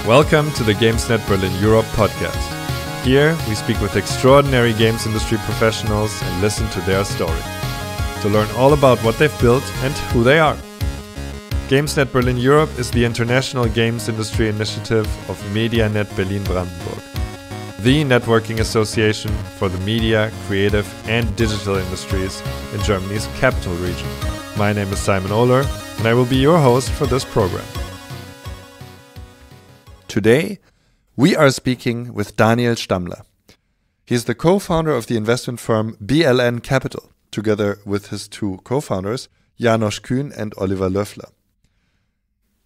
Welcome to the GamesNet Berlin Europe podcast. Here, we speak with extraordinary games industry professionals and listen to their story, to learn all about what they've built and who they are. GamesNet Berlin Europe is the international games industry initiative of MediaNet Berlin-Brandenburg, the networking association for the media, creative and digital industries in Germany's capital region. My name is Simon Ohler, and I will be your host for this program. Today, we are speaking with Daniel Stammler. He is the co-founder of the investment firm BLN Capital, together with his two co-founders, János Kühn and Oliver Löffler.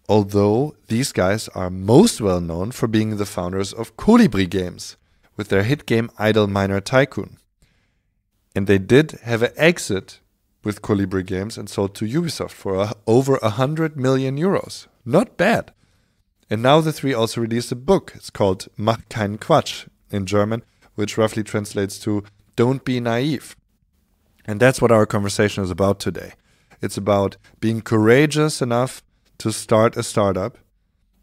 Although these guys are most well known for being the founders of Kolibri Games, with their hit game Idle Miner Tycoon. And they did have an exit with Kolibri Games and sold to Ubisoft for over 100 million euros. Not bad. And now the three also released a book. It's called Mach keinen Quatsch in German, which roughly translates to Don't Be Naive. And that's what our conversation is about today. It's about being courageous enough to start a startup,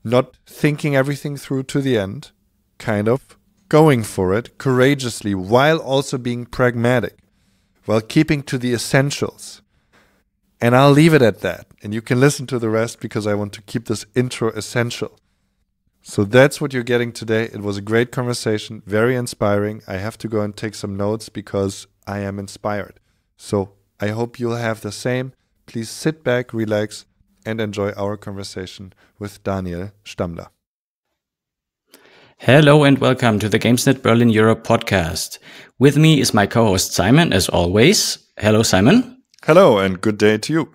not thinking everything through to the end, kind of going for it courageously while also being pragmatic, while keeping to the essentials. And I'll leave it at that. And you can listen to the rest because I want to keep this intro essential. So that's what you're getting today. It was a great conversation, very inspiring. I have to go and take some notes because I am inspired. So I hope you'll have the same. Please sit back, relax, and enjoy our conversation with Daniel Stammler. Hello and welcome to the GamesNet Berlin Europe podcast. With me is my co-host Simon, as always. Hello, Simon. Hello and good day to you.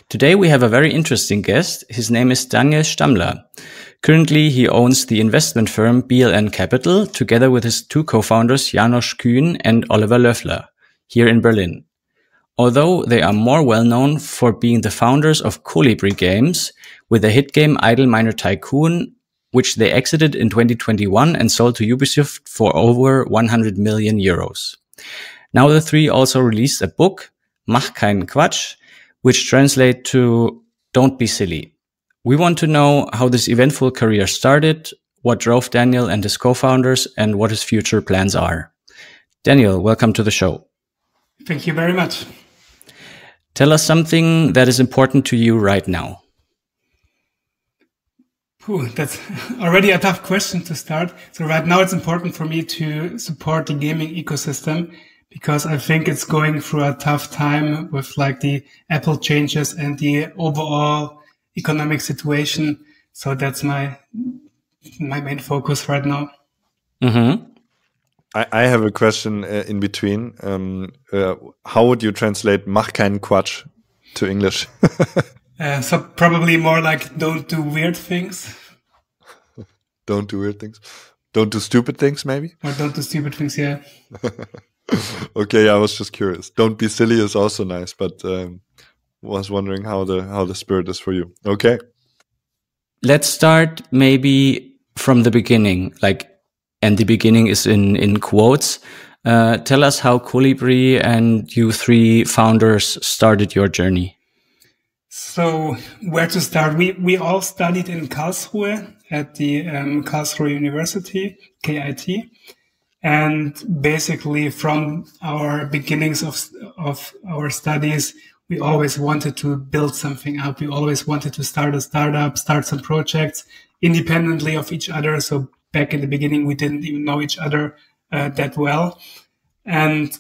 Today we have a very interesting guest. His name is Daniel Stammler. Currently, he owns the investment firm BLN Capital together with his two co-founders János Kühn and Oliver Löffler here in Berlin. Although they are more well known for being the founders of Kolibri Games with the hit game Idle Miner Tycoon, which they exited in 2021 and sold to Ubisoft for over 100 million euros. Now the three also released a book, Mach keinen Quatsch, which translates to Don't Be Silly. We want to know how this eventful career started, what drove Daniel and his co-founders, and what his future plans are. Daniel, welcome to the show. Thank you very much. Tell us something that is important to you right now. That's already a tough question to start. So right now it's important for me to support the gaming ecosystem because I think it's going through a tough time with like the Apple changes and the overall economic situation. So that's my main focus right now. Mm-hmm. I have a question in between. How would you translate Mach keinen Quatsch to English? So probably more like don't do weird things. Don't do weird things. Don't do stupid things, maybe? Or don't do stupid things, yeah. Okay, I was just curious. Don't be silly is also nice, but was wondering how the spirit is for you. Okay. Let's start maybe from the beginning, and the beginning is in quotes. Tell us how Kolibri and you three founders started your journey. So where to start? We all studied in Karlsruhe at the Karlsruhe University, KIT. And basically from our beginnings of our studies, we always wanted to build something up. We always wanted to start a startup, start some projects independently of each other. So back in the beginning, we didn't even know each other that well. And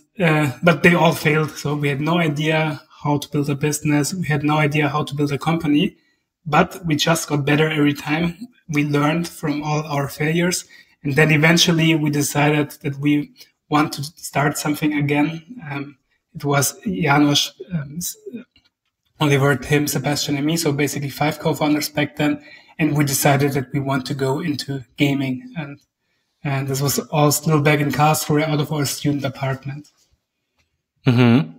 but they all failed. So we had no idea how to build a business. We had no idea how to build a company, but we just got better every time. We learned from all our failures. And then eventually we decided that we want to start something again. It was János, Oliver, Tim, Sebastian, and me. So basically 5 co-founders back then. And we decided that we want to go into gaming. And this was all still back in Karlsruhe out of our student apartment. Mm-hmm.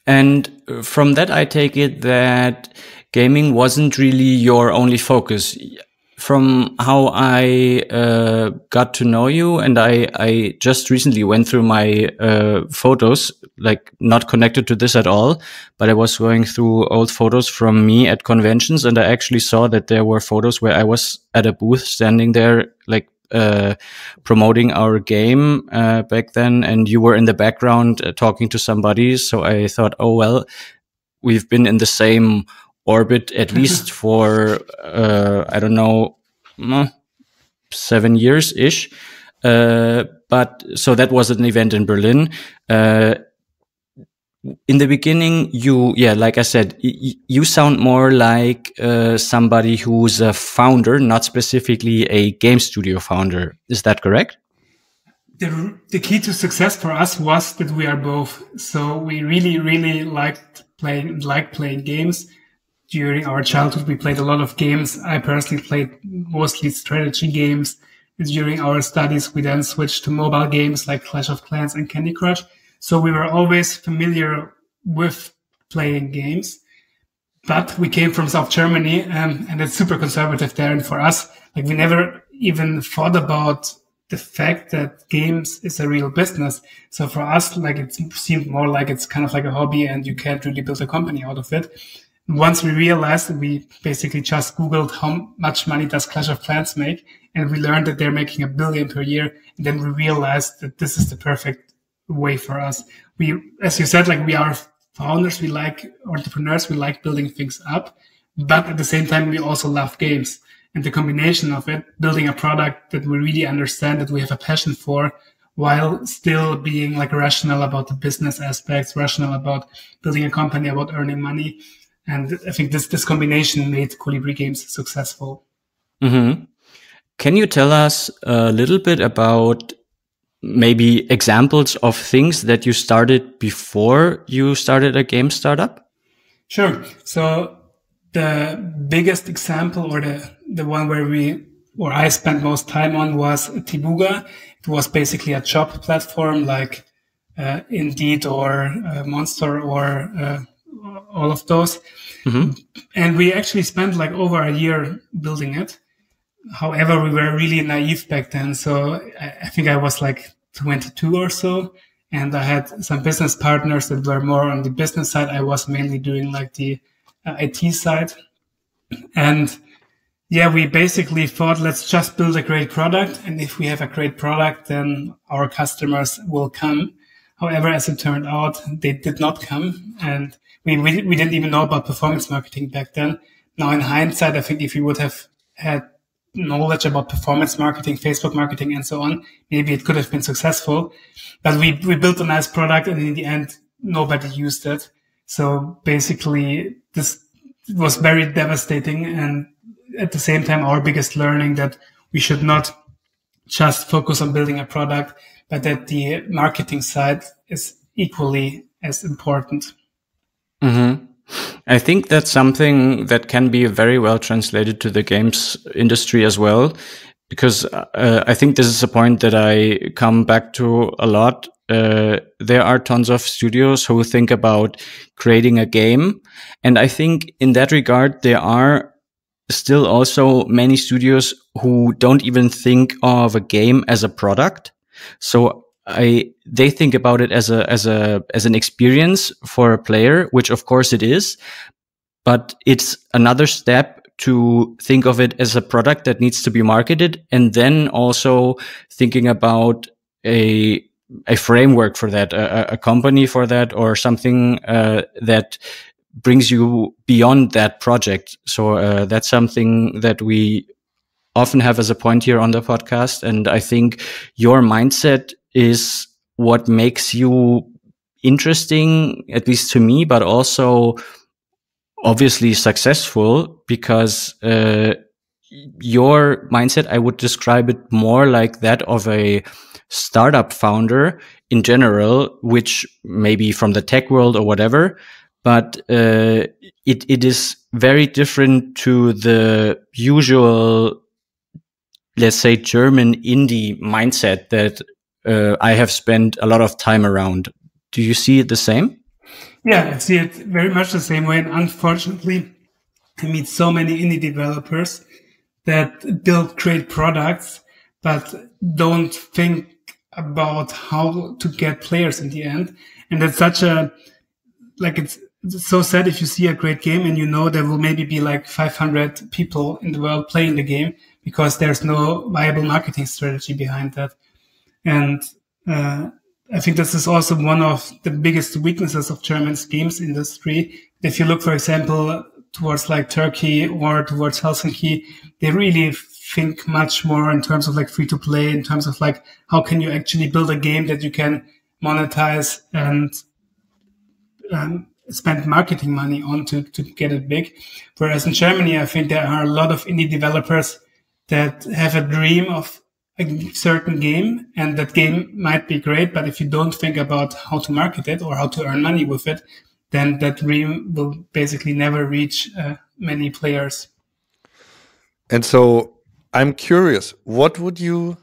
And from that, I take it that gaming wasn't really your only focus. from how I got to know you, and I just recently went through my photos, like not connected to this at all, but I was going through old photos from me at conventions, and I actually saw that there were photos where I was at a booth standing there, like promoting our game back then, and you were in the background talking to somebody. So I thought, oh well, we've been in the same orbit at least for I don't know, 7 years ish. But so that was an event in Berlin. In the beginning, like I said, you sound more like somebody who's a founder, not specifically a game studio founder. Is that correct? The key to success for us was that we are both. So we really, really liked playing games. During our childhood, we played a lot of games. I personally played mostly strategy games. During our studies, we then switched to mobile games like Clash of Clans and Candy Crush. So we were always familiar with playing games. But we came from South Germany, and it's super conservative there. And for us, like, we never even thought about the fact that games is a real business. So for us, like, it seemed more like it's kind of like a hobby and you can't really build a company out of it. Once we realized that, we basically just Googled how much money does Clash of Clans make, and we learned that they're making $1 billion per year. And then we realized that this is the perfect way for us. We, as you said, like, we are founders, we like entrepreneurs, we like building things up, but at the same time, we also love games. And the combination of it, building a product that we really understand, that we have a passion for, while still being like rational about the business aspects, rational about building a company, about earning money. And I think this combination made Kolibri Games successful. Mm-hmm. Can you tell us a little bit about maybe examples of things that you started before you started a game startup? Sure. So the biggest example, or the one where I spent most time on, was Tibuga. It was basically a job platform like Indeed or Monster or all of those. Mm-hmm. And we actually spent like over a year building it. However, we were really naive back then. So I think I was like 22 or so. And I had some business partners that were more on the business side. I was mainly doing like the IT side. And yeah, we basically thought, let's just build a great product. And if we have a great product, then our customers will come. However, as it turned out, they did not come. And we didn't even know about performance marketing back then. Now, in hindsight, I think if we would have had knowledge about performance marketing, Facebook marketing, and so on, maybe it could have been successful. But we built a nice product, and in the end, nobody used it. So basically, this was very devastating. And at the same time, our biggest learning that we should not just focus on building a product, but that the marketing side is equally as important. Mm-hmm. I think that's something that can be very well translated to the games industry as well, because I think this is a point that I come back to a lot. There are tons of studios who think about creating a game. And I think in that regard, there are still also many studios who don't even think of a game as a product. So they think about it as an experience for a player, which of course it is, but it's another step to think of it as a product that needs to be marketed, and then also thinking about a framework for that, a company for that, or something that brings you beyond that project. So that's something that we often have as a point here on the podcast. And I think your mindset is what makes you interesting, at least to me, but also obviously successful, because your mindset, I would describe it more like that of a startup founder in general, which maybe from the tech world or whatever, but it is very different to the usual, let's say, German indie mindset that I have spent a lot of time around. Do you see it the same? Yeah, I see it very much the same way. And unfortunately, I meet so many indie developers that build great products, but don't think about how to get players in the end. And that's such a, like, it's so sad if you see a great game and you know there will maybe be like 500 people in the world playing the game because there's no viable marketing strategy behind that. And I think this is also one of the biggest weaknesses of German's games industry. If you look, for example, towards like Turkey or towards Helsinki, they really think much more in terms of like free to play, in terms of like how can you actually build a game that you can monetize and spend marketing money on to get it big. Whereas in Germany, I think there are a lot of indie developers that have a dream of a certain game, and that game might be great, but if you don't think about how to market it or how to earn money with it, then that dream will basically never reach many players. And so I'm curious, what would you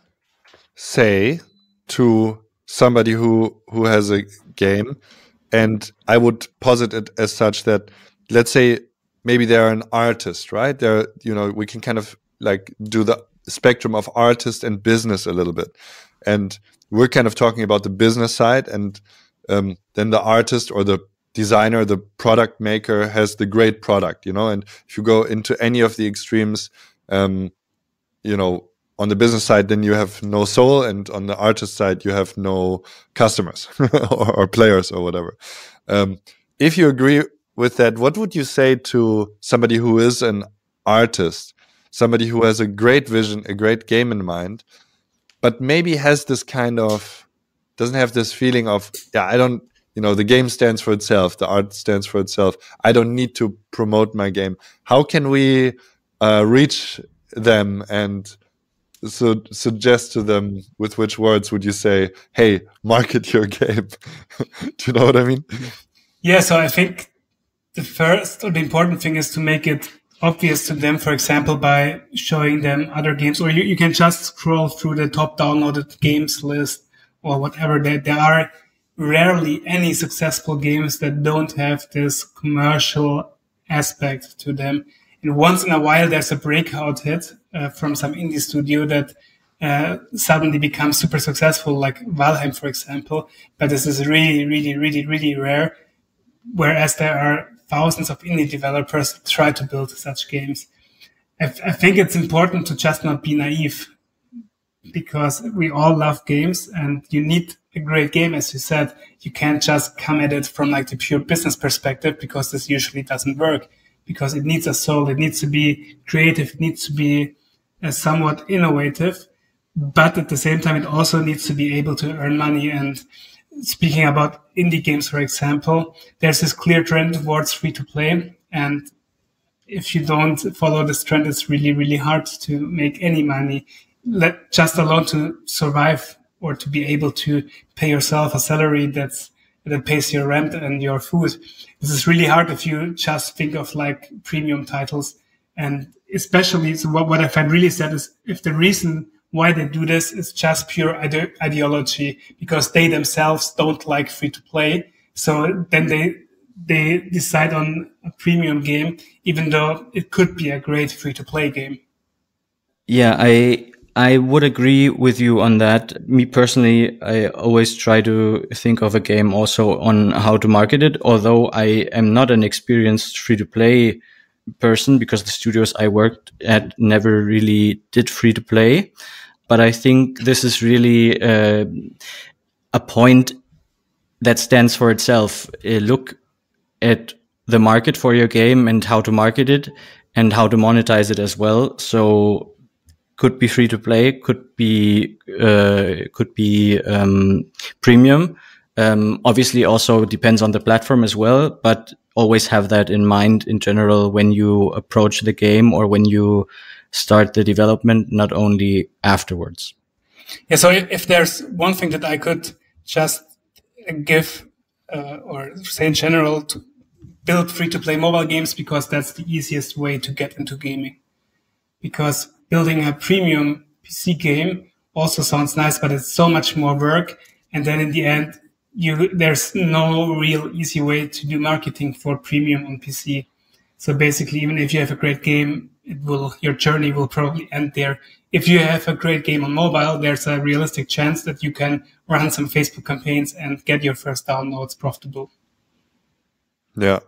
say to somebody who has a game? And I would posit it as such that, let's say, maybe they're an artist, right? They're, we can kind of like do the spectrum of artist and business a little bit. And we're kind of talking about the business side, and then the artist or the designer, the product maker has the great product, and if you go into any of the extremes, on the business side, then you have no soul, and on the artist side, you have no customers or players or whatever. If you agree with that, what would you say to somebody who is an artist, somebody who has a great vision, a great game in mind, but maybe has this doesn't have this feeling of, I don't, the game stands for itself, the art stands for itself, I don't need to promote my game. How can we reach them and suggest to them, with which words would you say, hey, market your game? Do you know what I mean? Yeah, so I think the first or the important thing is to make it obvious to them, for example, by showing them other games, or you can just scroll through the top downloaded games list or whatever. There are rarely any successful games that don't have this commercial aspect to them. And once in a while, there's a breakout hit from some indie studio that suddenly becomes super successful, like Valheim, for example. But this is really, really, really, really rare. Whereas there are thousands of indie developers that try to build such games. I think it's important to just not be naive, because we all love games and you need a great game. As you said, you can't just come at it from like the pure business perspective, because this usually doesn't work, because it needs a soul. It needs to be creative. It needs to be somewhat innovative, but at the same time, it also needs to be able to earn money. And speaking about indie games, for example, there's this clear trend towards free to play. And if you don't follow this trend, it's really, really hard to make any money, just alone to survive or to be able to pay yourself a salary that pays your rent and your food. This is really hard if you just think of like premium titles. And especially, so what I find really sad is if the reason why they do this is just pure ideology, because they themselves don't like free to play. So then they decide on a premium game, even though it could be a great free to play game. Yeah, I would agree with you on that. Me personally, I always try to think of a game also on how to market it, although I am not an experienced free to play person, because the studios I worked at never really did free to play. But I think this is really a point that stands for itself. Look at the market for your game and how to market it and how to monetize it as well. So could be free to play, could be premium. Obviously also depends on the platform as well, but always have that in mind in general when you approach the game or when you start the development, not only afterwards. Yeah, so if there's one thing that I could just give or say in general, to build free-to-play mobile games, because that's the easiest way to get into gaming. Because building a premium PC game also sounds nice, but it's so much more work. And then in the end, there's no real easy way to do marketing for premium on PC. So basically, even if you have a great game, your journey will probably end there. If you have a great game on mobile, there's a realistic chance that you can run some Facebook campaigns and get your first downloads profitable. Yeah.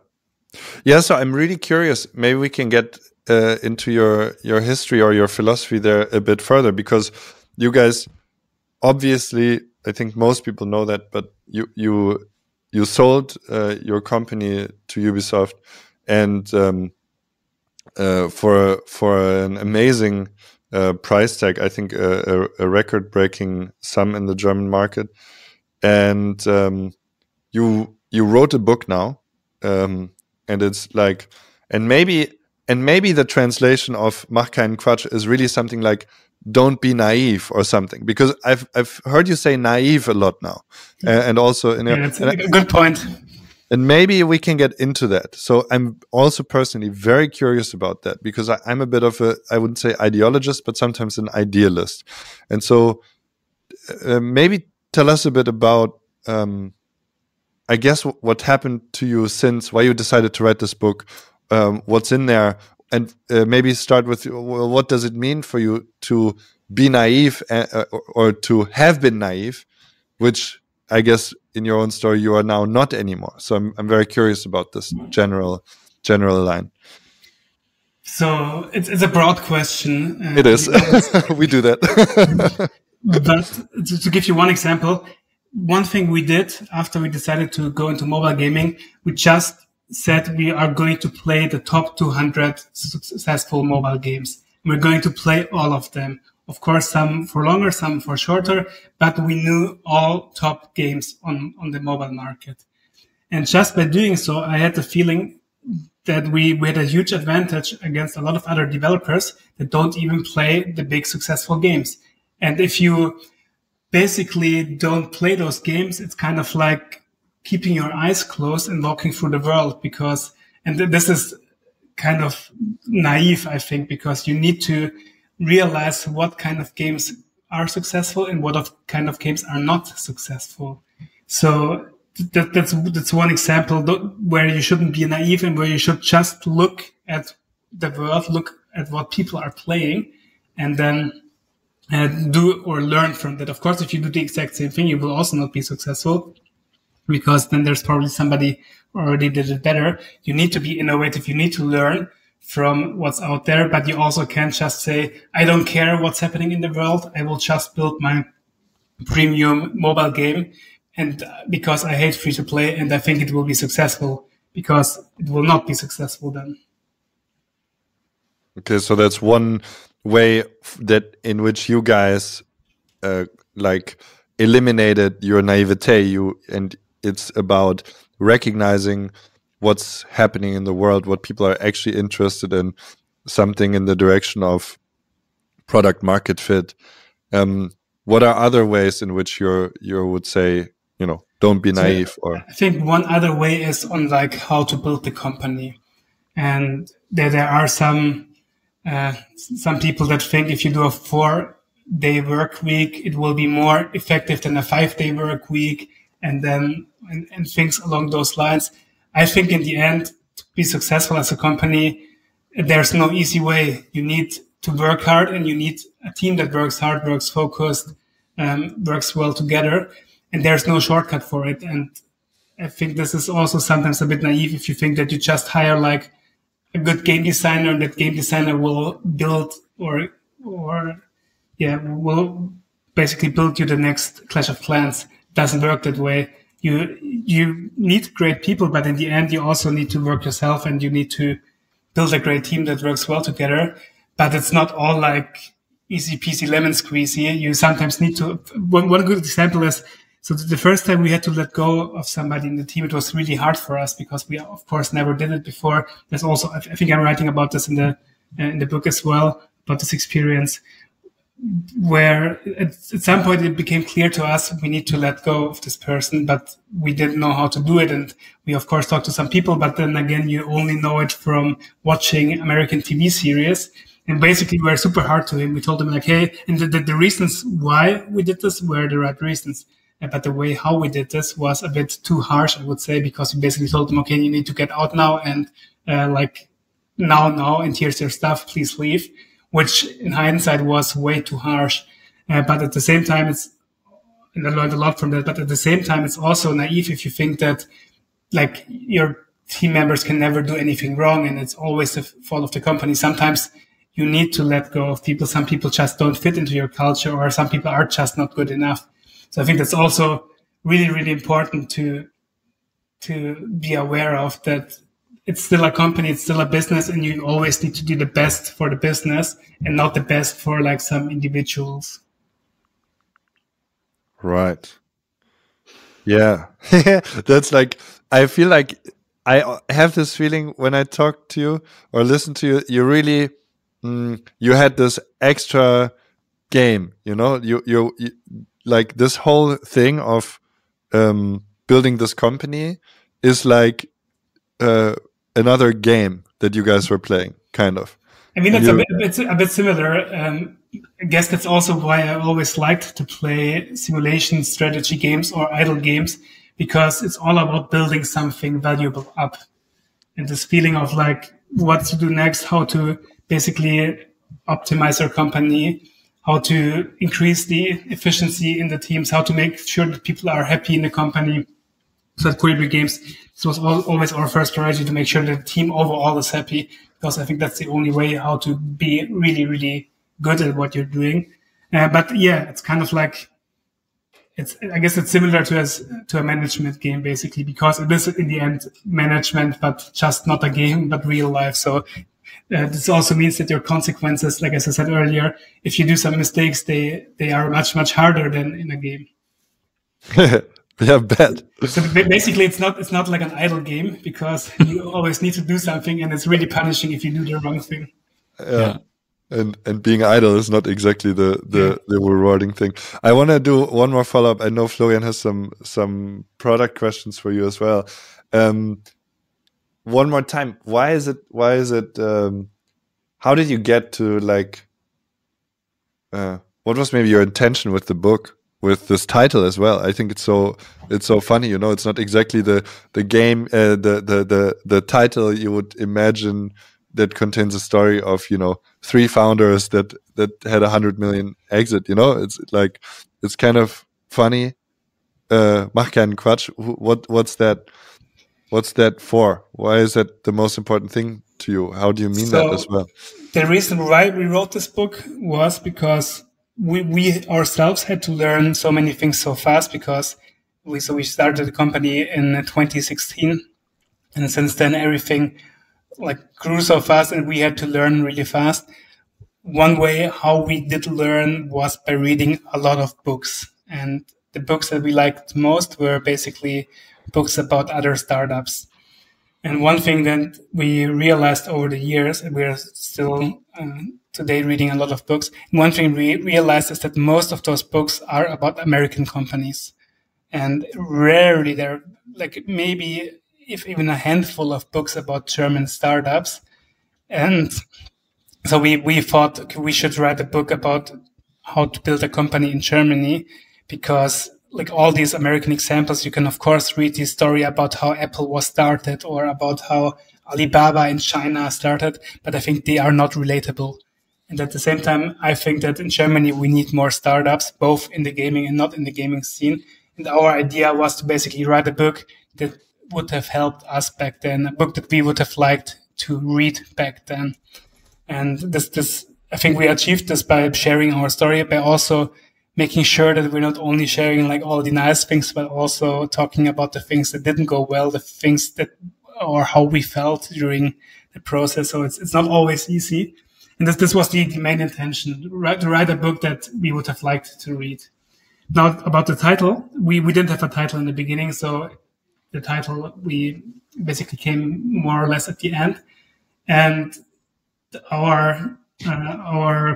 Yeah, so I'm really curious. Maybe we can get into your history or your philosophy there a bit further, because you guys, obviously, I think most people know that, but you sold your company to Ubisoft, and for an amazing price tag, I think a record-breaking sum in the German market, and you wrote a book now, and it's like, and maybe the translation of "Mach keinen Quatsch" is really something like "Don't be naive" or something, because I've heard you say naive a lot now, and also that's a good point. And maybe we can get into that. So I'm also personally very curious about that, because I'm a bit of I wouldn't say ideologist, but sometimes an idealist. And so maybe tell us a bit about, I guess, what happened to you since, why you decided to write this book, what's in there, and maybe start with, what does it mean for you to be naive or to have been naive, which I guess in your own story you are now not anymore. So I'm very curious about this general line. So it's a broad question. It is. We do that. But to give you one example, one thing we did after we decided to go into mobile gaming, we just said we are going to play the top 200 successful mobile games. We're going to play all of them. Of course, some for longer, some for shorter, but we knew all top games on the mobile market. And just by doing so, I had the feeling that we had a huge advantage against a lot of other developers that don't even play the big successful games. And if you basically don't play those games, it's kind of like keeping your eyes closed and walking through the world, because, and this is kind of naive, I think, because you need to realize what kind of games are successful and what kind of games are not successful. So that's one example where you shouldn't be naive and where you should just look at the world, look at what people are playing, and then do or learn from that. Of course, if you do the exact same thing, you will also not be successful, because then there's probably somebody who already did it better. You need to be innovative. You need to learn from what's out there, but you also can't just say, I don't care what's happening in the world. I will just build my premium mobile game, and because I hate free to play and I think it will be successful, because it will not be successful then. Okay, so that's one way that in which you guys like eliminated your naivete. And it's about recognizing what's happening in the world, what people are actually interested in, something in the direction of product market fit. What are other ways in which you would say, don't be naive? Or I think one other way is on like how to build the company. And there are some people that think if you do a 4-day work week, it will be more effective than a 5-day work week, and things along those lines. I think in the end, to be successful as a company, there's no easy way. You need to work hard, and you need a team that works hard, works focused, works well together, and there's no shortcut for it. And I think this is also sometimes a bit naive if you think that you just hire like a good game designer, and that game designer will build will basically build you the next Clash of Clans. It doesn't work that way. You need great people, but in the end, you also need to work yourself, and you need to build a great team that works well together. But it's not all like easy peasy lemon squeezy. You sometimes need to. One good example is, so the first time we had to let go of somebody in the team, it was really hard for us because we, of course, never did it before. There's also, I think I'm writing about this in the book as well, about this experience, where at some point it became clear to us we need to let go of this person, but we didn't know how to do it. And we, of course, talked to some people, but then again, you only know it from watching American TV series. And basically, we were super hard to him. We told him like, hey, and the reasons why we did this were the right reasons. But the way how we did this was a bit too harsh, I would say, because we basically told him, okay, you need to get out now and now, and here's your stuff, please leave, which in hindsight was way too harsh. But at the same time, and I learned a lot from that, but at the same time, it's also naive if you think that like your team members can never do anything wrong and it's always the fault of the company. Sometimes you need to let go of people. Some people just don't fit into your culture, or some people are just not good enough. So I think that's also really, really important to be aware of, that it's still a company, it's still a business, and you always need to do the best for the business and not the best for like some individuals. Right. Yeah. That's like, I feel like I have this feeling when I talk to you or listen to you, you really, you had this extra game, you know, you like this whole thing of building this company is like another game that you guys were playing, kind of. I mean, it's a bit similar. I guess that's also why I always liked to play simulation strategy games or idle games, because it's all about building something valuable up. And this feeling of like what to do next, how to basically optimize our company, how to increase the efficiency in the teams, how to make sure that people are happy in the company. So at Kolibri Games, this was always our first priority, to make sure that the team overall is happy, because I think that's the only way how to be really, really good at what you're doing. But yeah, it's kind of like, I guess it's similar to a management game, basically, because it is in the end management, but just not a game, but real life. So this also means that your consequences, like as I said earlier, if you do some mistakes, they are much, much harder than in a game. Yeah, bet. So basically, it's not like an idle game, because you always need to do something, and it's really punishing if you do the wrong thing. Yeah. And being idle is not exactly the rewarding thing. I want to do one more follow up. I know Florian has some product questions for you as well. One more time, why is it? How did you get to like? What was maybe your intention with the book, with this title as well? I think it's so funny. You know, it's not exactly the game, the title you would imagine, that contains a story of, you know, 3 founders that had 100 million exit. You know, it's like, it's kind of funny. Mach keinen Quatsch. What's that for? Why is that the most important thing to you? How do you mean that as well? The reason why we wrote this book was because we ourselves had to learn so many things so fast, because we started the company in 2016, and since then everything like grew so fast, and we had to learn really fast. One way how we did learn was by reading a lot of books, and the books that we liked most were basically books about other startups. And one thing that we realized over the years, and we're still today reading a lot of books, one thing we realized is that most of those books are about American companies, and rarely there, like maybe if even a handful of books about German startups. And so we thought, okay, we should write a book about how to build a company in Germany, because like all these American examples, you can of course read the story about how Apple was started or about how Alibaba in China started, but I think they are not relatable. And at the same time, I think that in Germany, we need more startups, both in the gaming and not in the gaming scene. And our idea was to basically write a book that would have helped us back then, a book that we would have liked to read back then. And this, I think we achieved this by sharing our story, by also making sure that we're not only sharing like all the nice things, but also talking about the things that didn't go well, the things that, or how we felt during the process. So it's not always easy. And this was the main intention, to write a book that we would have liked to read. Now, about the title, we didn't have a title in the beginning, so the title we basically came more or less at the end. And our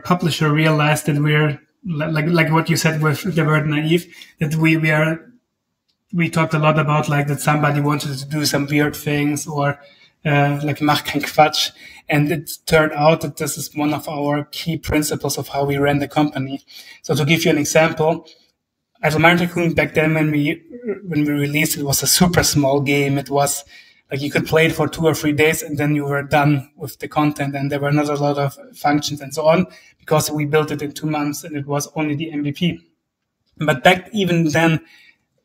publisher realized that we're like what you said with the word naive, that we talked a lot about like that somebody wanted to do some weird things, or like mach keinen Quatsch. And it turned out that this is one of our key principles of how we ran the company. So to give you an example, Idle Miner Tycoon back then when we released it was a super small game. It was like you could play it for 2 or 3 days and then you were done with the content, and there were not a lot of functions and so on, because we built it in 2 months and it was only the MVP. But back even then,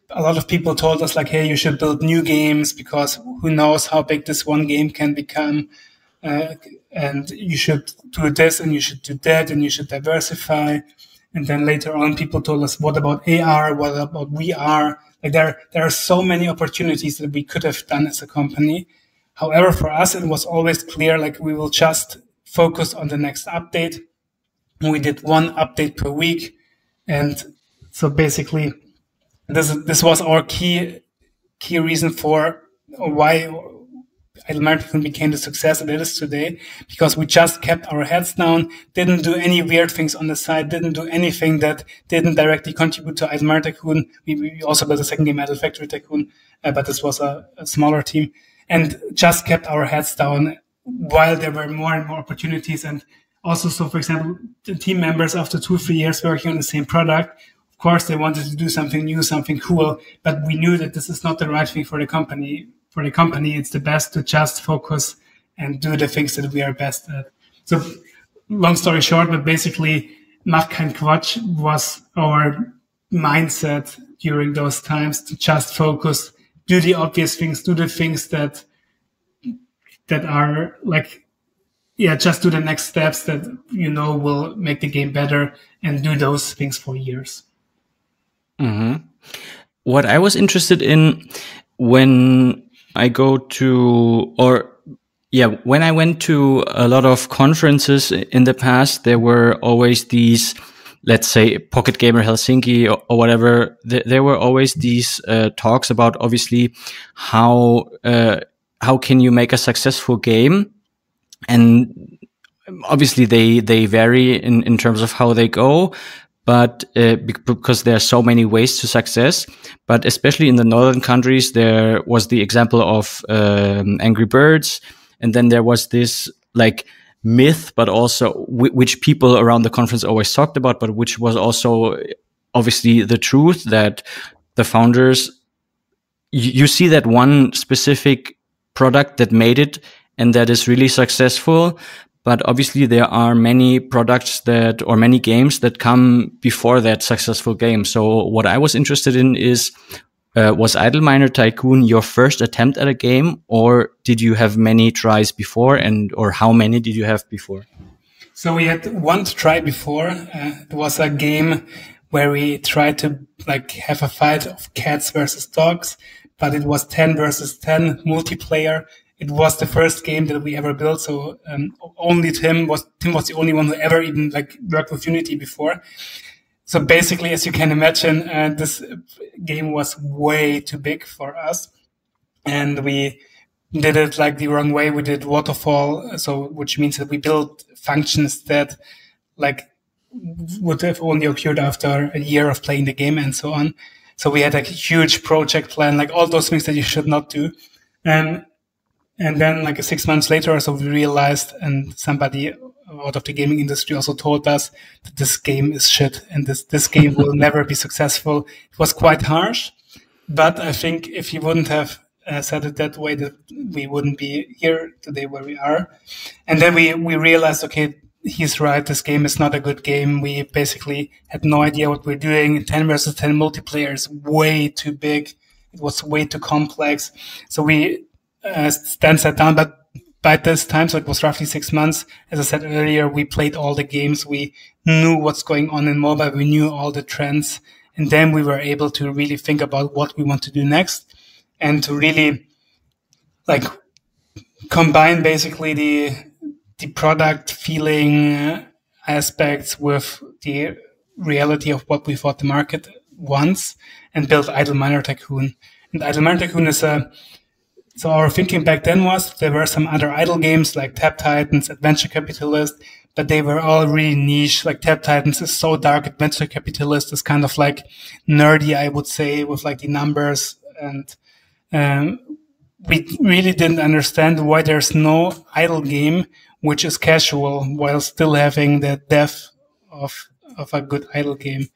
a lot of people told us like, hey, you should build new games because who knows how big this one game can become. And you should do this and you should do that and you should diversify. And then later on, people told us, what about AR? What about VR? Like there are so many opportunities that we could have done as a company. However, for us, it was always clear, like we will just focus on the next update. We did 1 update per week. And so basically, this was our key reason for why Idle Tycoon became the success that it is today, because we just kept our heads down, didn't do any weird things on the side, didn't do anything that didn't directly contribute to Idle Tycoon. We also built a second game, Idle Factory Tycoon, but this was a smaller team, and just kept our heads down while there were more and more opportunities. And also, so for example, the team members, after 2-3 years working on the same product, of course, they wanted to do something new, something cool, but we knew that this is not the right thing for the company. For the company, it's the best to just focus and do the things that we are best at. So, long story short, but basically, Mach kein Quatsch was our mindset during those times, to just focus, do the obvious things, do the things that are like, yeah, just do the next steps that will make the game better, and do those things for years. Mm-hmm. What I was interested in when I when I went to a lot of conferences in the past, there were always these, let's say, Pocket Gamer Helsinki or whatever. There were always these talks about, obviously, how can you make a successful game, and obviously they vary in terms of how they go. But because there are so many ways to success, but especially in the northern countries, there was the example of Angry Birds, and then there was this like myth, but also which people around the conference always talked about, but which was also obviously the truth, that the founders, you see that one specific product that made it and that is really successful. But obviously there are many products or many games that come before that successful game. So what I was interested in is, was Idle Miner Tycoon your first attempt at a game, or did you have many tries before, or how many did you have before? So we had one try before. It was a game where we tried to like have a fight of cats versus dogs, but it was 10 versus 10 multiplayer. It was the first game that we ever built, so only Tim was the only one who ever even like worked with Unity before. So basically, as you can imagine, this game was way too big for us, and we did it like the wrong way. We did waterfall, which means that we built functions that like would have only occurred after a year of playing the game and so on. So we had a huge project plan, like all those things that you should not do. And then like 6 months later or so, we realized, and somebody out of the gaming industry also told us, that this game is shit and this game will never be successful. It was quite harsh, but I think if he wouldn't have said it that way, that we wouldn't be here today where we are. And then we realized, okay, he's right. This game is not a good game. We basically had no idea what we're doing. 10 versus 10 multiplayer is way too big. It was way too complex. So we then sat down, but by this time, so it was roughly 6 months. As I said earlier, we played all the games. We knew what's going on in mobile. We knew all the trends. And then we were able to really think about what we want to do next, and to really like combine basically the product feeling aspects with the reality of what we thought the market wants, and build Idle Miner Tycoon. And Idle Miner Tycoon is so our thinking back then was there were some other idle games like Tap Titans, Adventure Capitalist, but they were all really niche. Like Tap Titans is so dark. Adventure Capitalist is kind of like nerdy, I would say, with like the numbers. And we really didn't understand why there's no idle game which is casual while still having the depth of a good idle game.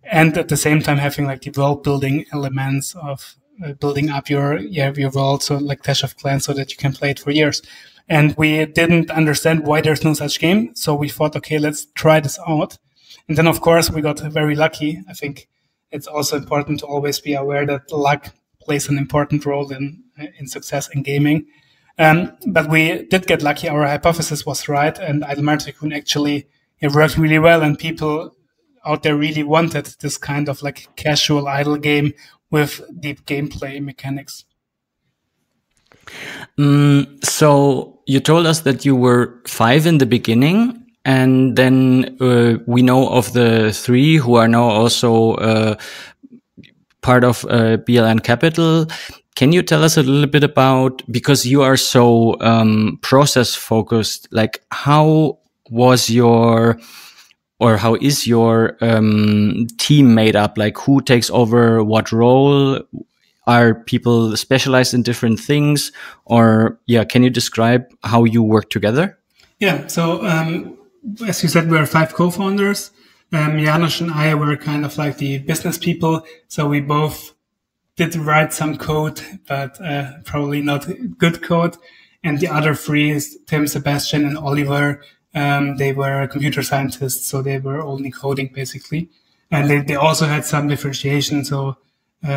And at the same time having like the world building elements of building up your world, so like Clash of Clans, so that you can play it for years. And we didn't understand why there's no such game. So we thought, okay, let's try this out. And then, of course, we got very lucky. I think it's also important to always be aware that luck plays an important role in success in gaming. But we did get lucky. Our hypothesis was right. And Idle Miner Tycoon actually, it worked really well. And people out there really wanted this kind of like casual idle game with deep gameplay mechanics. So you told us that you were 5 in the beginning, and then we know of the 3 who are now also part of BLN Capital. Can you tell us a little bit about, because you are so process focused, like how is your team made up? Like who takes over what role? Are people specialized in different things? Or can you describe how you work together? Yeah, so as you said, we're 5 co-founders. Janos and I were kind of like the business people. So we both did write some code, but probably not good code. And the other 3, Tim, Sebastian, and Oliver, they were computer scientists. So they were only coding basically. And they also had some differentiation. So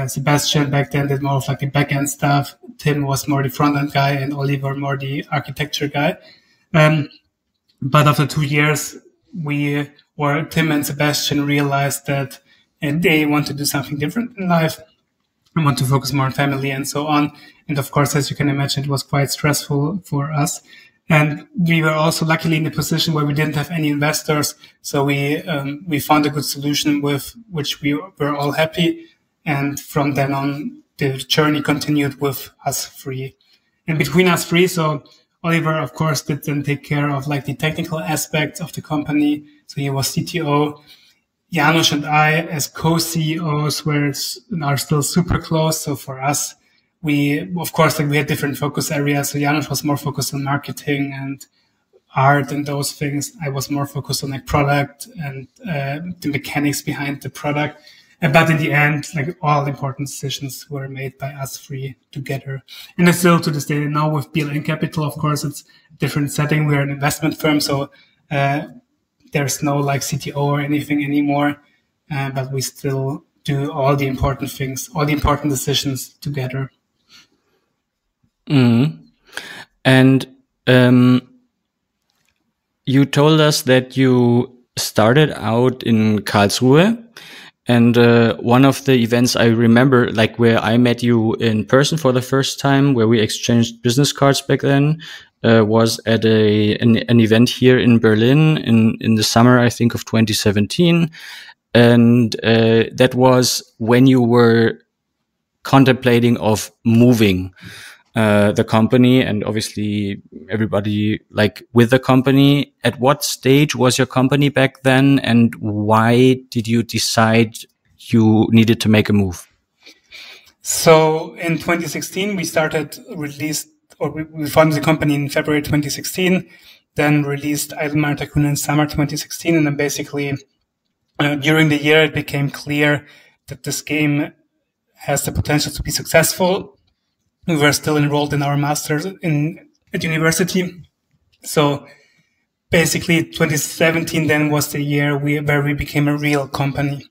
Sebastian back then did more of like the back-end stuff. Tim was more the front-end guy, and Oliver more the architecture guy. But after 2 years, Tim and Sebastian realized that they want to do something different in life and want to focus more on family and so on. And of course, as you can imagine, it was quite stressful for us. And we were also luckily in a position where we didn't have any investors. So we found a good solution with which we were all happy. And from then on, the journey continued with us 3. And between us 3, so Oliver, of course, did then take care of like the technical aspects of the company. So he was CTO. Janos and I, as co-CEOs, are still super close. So for us, we had different focus areas. So Janos was more focused on marketing and art and those things. I was more focused on like product and the mechanics behind the product. But in the end, like all important decisions were made by us 3 together. And it's still to this day now with BLN Capital, of course, it's a different setting. We're an investment firm. So, there's no like CTO or anything anymore. But we still do all the important things, all the important decisions together. And, you told us that you started out in Karlsruhe. And one of the events I remember, like where I met you in person for the first time, where we exchanged business cards back then, was at an event here in Berlin in the summer, I think, of 2017. And that was when you were contemplating of moving the company, and obviously everybody like with the company. At what stage was your company back then, and why did you decide you needed to make a move? So in 2016, we we founded the company in February 2016, then released Idle Miner Tycoon in summer 2016. And then basically during the year, it became clear that this game has the potential to be successful. We were still enrolled in our masters at university. So basically 2017 then was the year where we became a real company.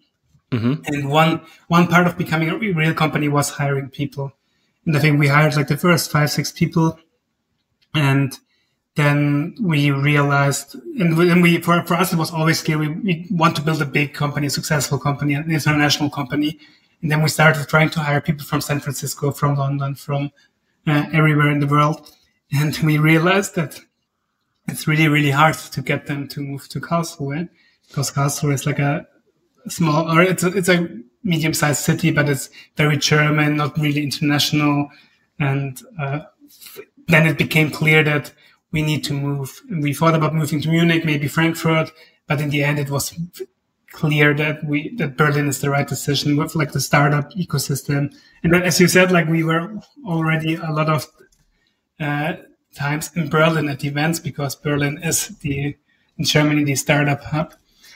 Mm-hmm. And one part of becoming a real company was hiring people. And I think we hired like the first 5-6 people. And then we realized, and for us, it was always clear we want to build a big company, a successful company, an international company. And then we started trying to hire people from San Francisco, from London, from everywhere in the world. And we realized that it's really, really hard to get them to move to Karlsruhe, because Karlsruhe is like it's a medium-sized city, but it's very German, not really international. And then it became clear that we need to move. And we thought about moving to Munich, maybe Frankfurt, but in the end, it was clear that Berlin is the right decision with like the startup ecosystem. And then, as you said, like we were already a lot of times in Berlin at events, because Berlin is in Germany, the startup hub.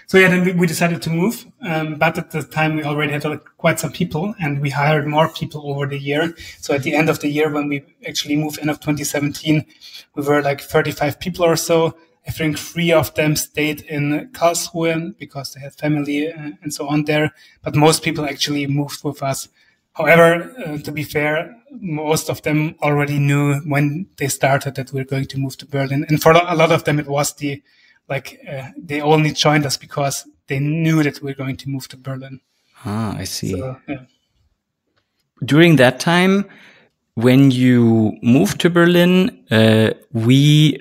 So yeah, then we decided to move. But at the time we already had quite some people, and we hired more people over the year. So at the end of the year, when we actually moved end of 2017, we were like 35 people or so. I think 3 of them stayed in Karlsruhe because they had family and so on there. But most people actually moved with us. However, to be fair, most of them already knew when they started that we're going to move to Berlin. And for a lot of them, it was they only joined us because they knew that we're going to move to Berlin. Ah, I see. So, yeah. During that time, when you moved to Berlin, we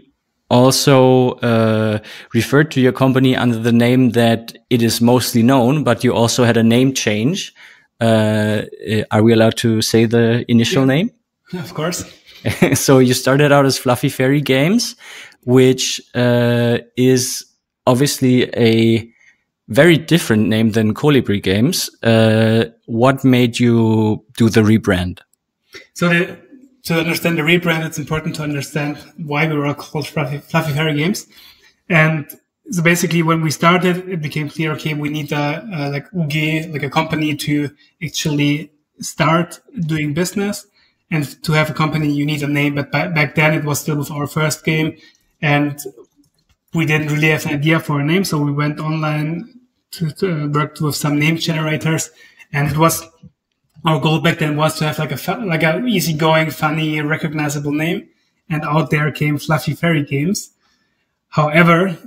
also referred to your company under the name that it is mostly known, but you also had a name change. Are we allowed to say the initial name? Of course. So you started out as Fluffy Fairy Games, which is obviously a very different name than Kolibri Games. What made you do the rebrand? So to understand the rebrand, it's important to understand why we were called Fluffy Fairy Games. And so basically, when we started, it became clear, okay, we need a company to actually start doing business. And to have a company, you need a name. But back then, it was still with our first game, and we didn't really have an idea for a name. So we went online to work with some name generators, and it was our goal back then was to have like a easygoing, funny, recognizable name. And out there came Fluffy Fairy Games. However,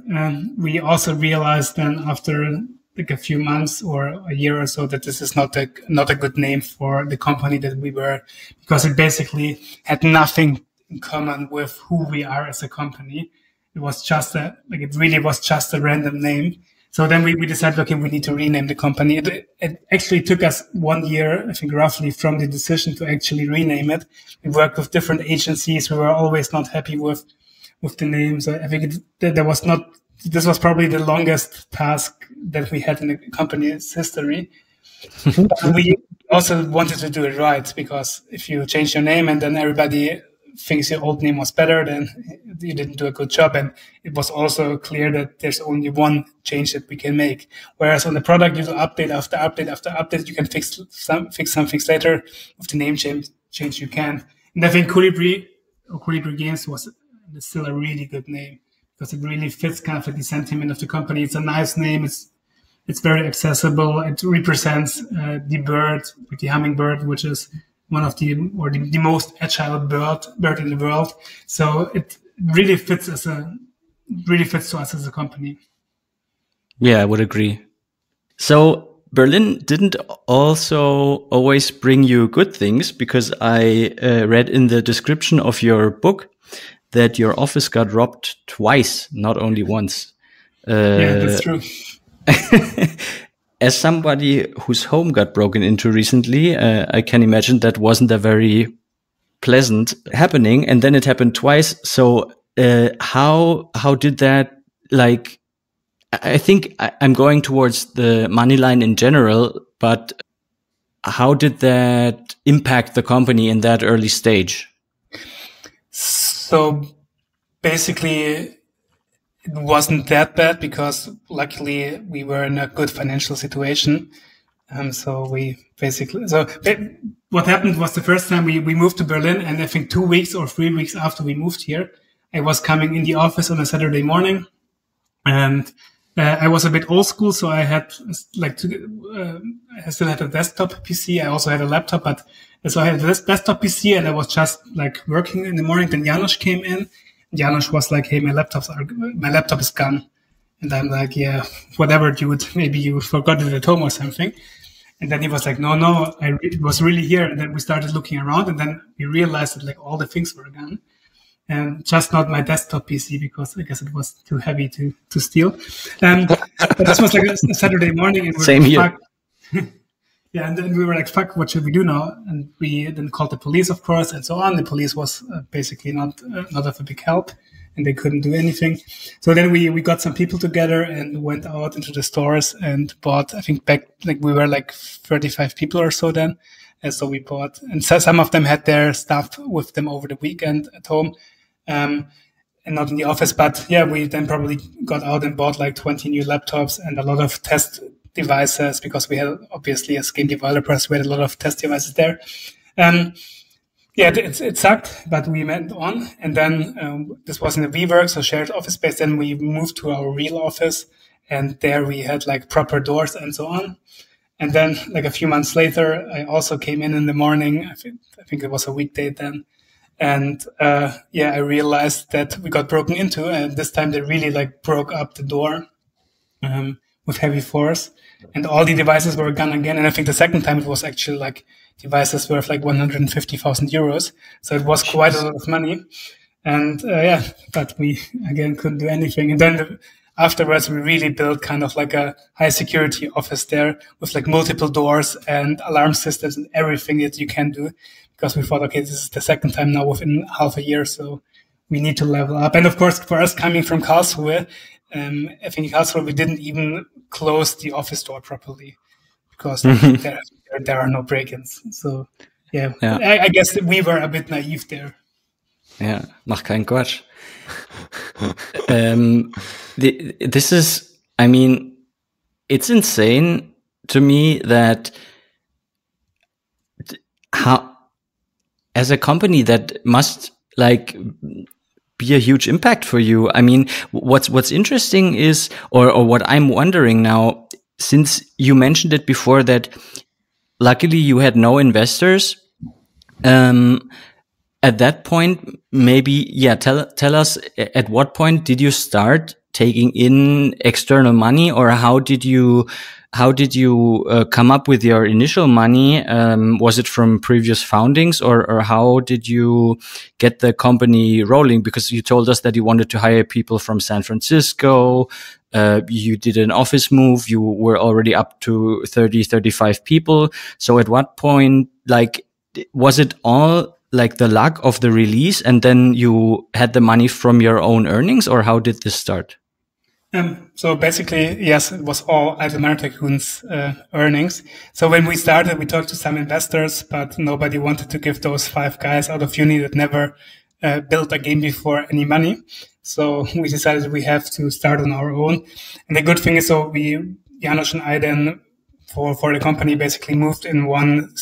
we also realized then after like a few months or a year or so that this is not a good name for the company that we were, because it basically had nothing in common with who we are as a company. It was just it really was just a random name. So then we decided, okay, we need to rename the company. It actually took us 1 year, I think roughly, from the decision to actually rename it. We worked with different agencies. We were always not happy with the names. I think this was probably the longest task that we had in the company's history. We also wanted to do it right, because if you change your name and then everybody thinks your old name was better, then you didn't do a good job. And it was also clear that there's only one change that we can make. Whereas on the product, you do update after update after update. You can fix some things later. With the name change you can. And I think Kolibri Games was still a really good name, because it really fits kind of like the sentiment of the company. It's a nice name. It's very accessible. It represents the bird, like the hummingbird, which is one of the most agile bird in the world. So it really fits to us as a company. Yeah, I would agree. So Berlin didn't also always bring you good things, because I read in the description of your book that your office got robbed twice, not only once. Yeah, that's true. As somebody whose home got broken into recently, I can imagine that wasn't a very pleasant happening. And then it happened twice. So how did that, like, I think I'm going towards the money line in general, but how did that impact the company in that early stage? So basically, it wasn't that bad, because luckily we were in a good financial situation. What happened was, the first time we moved to Berlin, and I think 2 weeks or 3 weeks after we moved here, I was coming in the office on a Saturday morning, and I was a bit old school. So I had I still had a desktop PC. I also had a laptop, so I had this desktop PC, and I was just like working in the morning. Then Janusz came in. Janusz was like, "Hey, my laptop is gone." And I'm like, "Yeah, whatever, dude. Maybe you forgot it at home or something." And then he was like, "No, it was really here." And then we started looking around, and then we realized that like all the things were gone, and just not my desktop PC, because I guess it was too heavy to steal. But this was like a Saturday morning, and we Same here. Yeah, and then we were like, "Fuck, what should we do now?" And we then called the police, of course, and so on. The police was basically not of a big help, and they couldn't do anything. So then we got some people together and went out into the stores and bought. I think back we were like 35 people or so then, and so we bought. And so some of them had their stuff with them over the weekend at home. and not in the office. But yeah, we then probably got out and bought like 20 new laptops and a lot of test devices, because we had, obviously, as game developers, we had a lot of test devices there. Yeah, it sucked, but we went on. And then this was in the WeWork, so shared office space. Then we moved to our real office, and there we had like proper doors and so on. And then like a few months later, I also came in the morning. I think it was a weekday then. And I realized that we got broken into, and this time they really like broke up the door with heavy force, and all the devices were gone again. And I think the second time it was actually like devices worth like 150,000 euros. So it was quite a lot of money. And but we again couldn't do anything. And then afterwards, we really built kind of like a high security office there with like multiple doors and alarm systems and everything that you can do, because we thought, okay, this is the second time now within half a year, so we need to level up. And of course, for us coming from Karlsruhe, I think in Karlsruhe we didn't even close the office door properly, because there are no break-ins. So yeah. I guess we were a bit naive there. Yeah, mach keinen Quatsch. This is, I mean, it's insane to me that how, as a company that must like be a huge impact for you. I mean, what's interesting is, or what I'm wondering now, since you mentioned it before that luckily you had no investors, at that point, maybe, tell us, at what point did you start taking in external money, or how did you come up with your initial money? Was it from previous foundings, or how did you get the company rolling? Because you told us that you wanted to hire people from San Francisco. You did an office move. You were already up to 35 people. So at what point, like, was it all like the luck of the release, and then you had the money from your own earnings, or how did this start? So basically, yes, it was all Idle Miner Tycoon's earnings. So when we started, we talked to some investors, but nobody wanted to give those 5 guys out of uni that never built a game before any money. So we decided we have to start on our own. And the good thing is, so Janos and I then, for the company, basically moved in one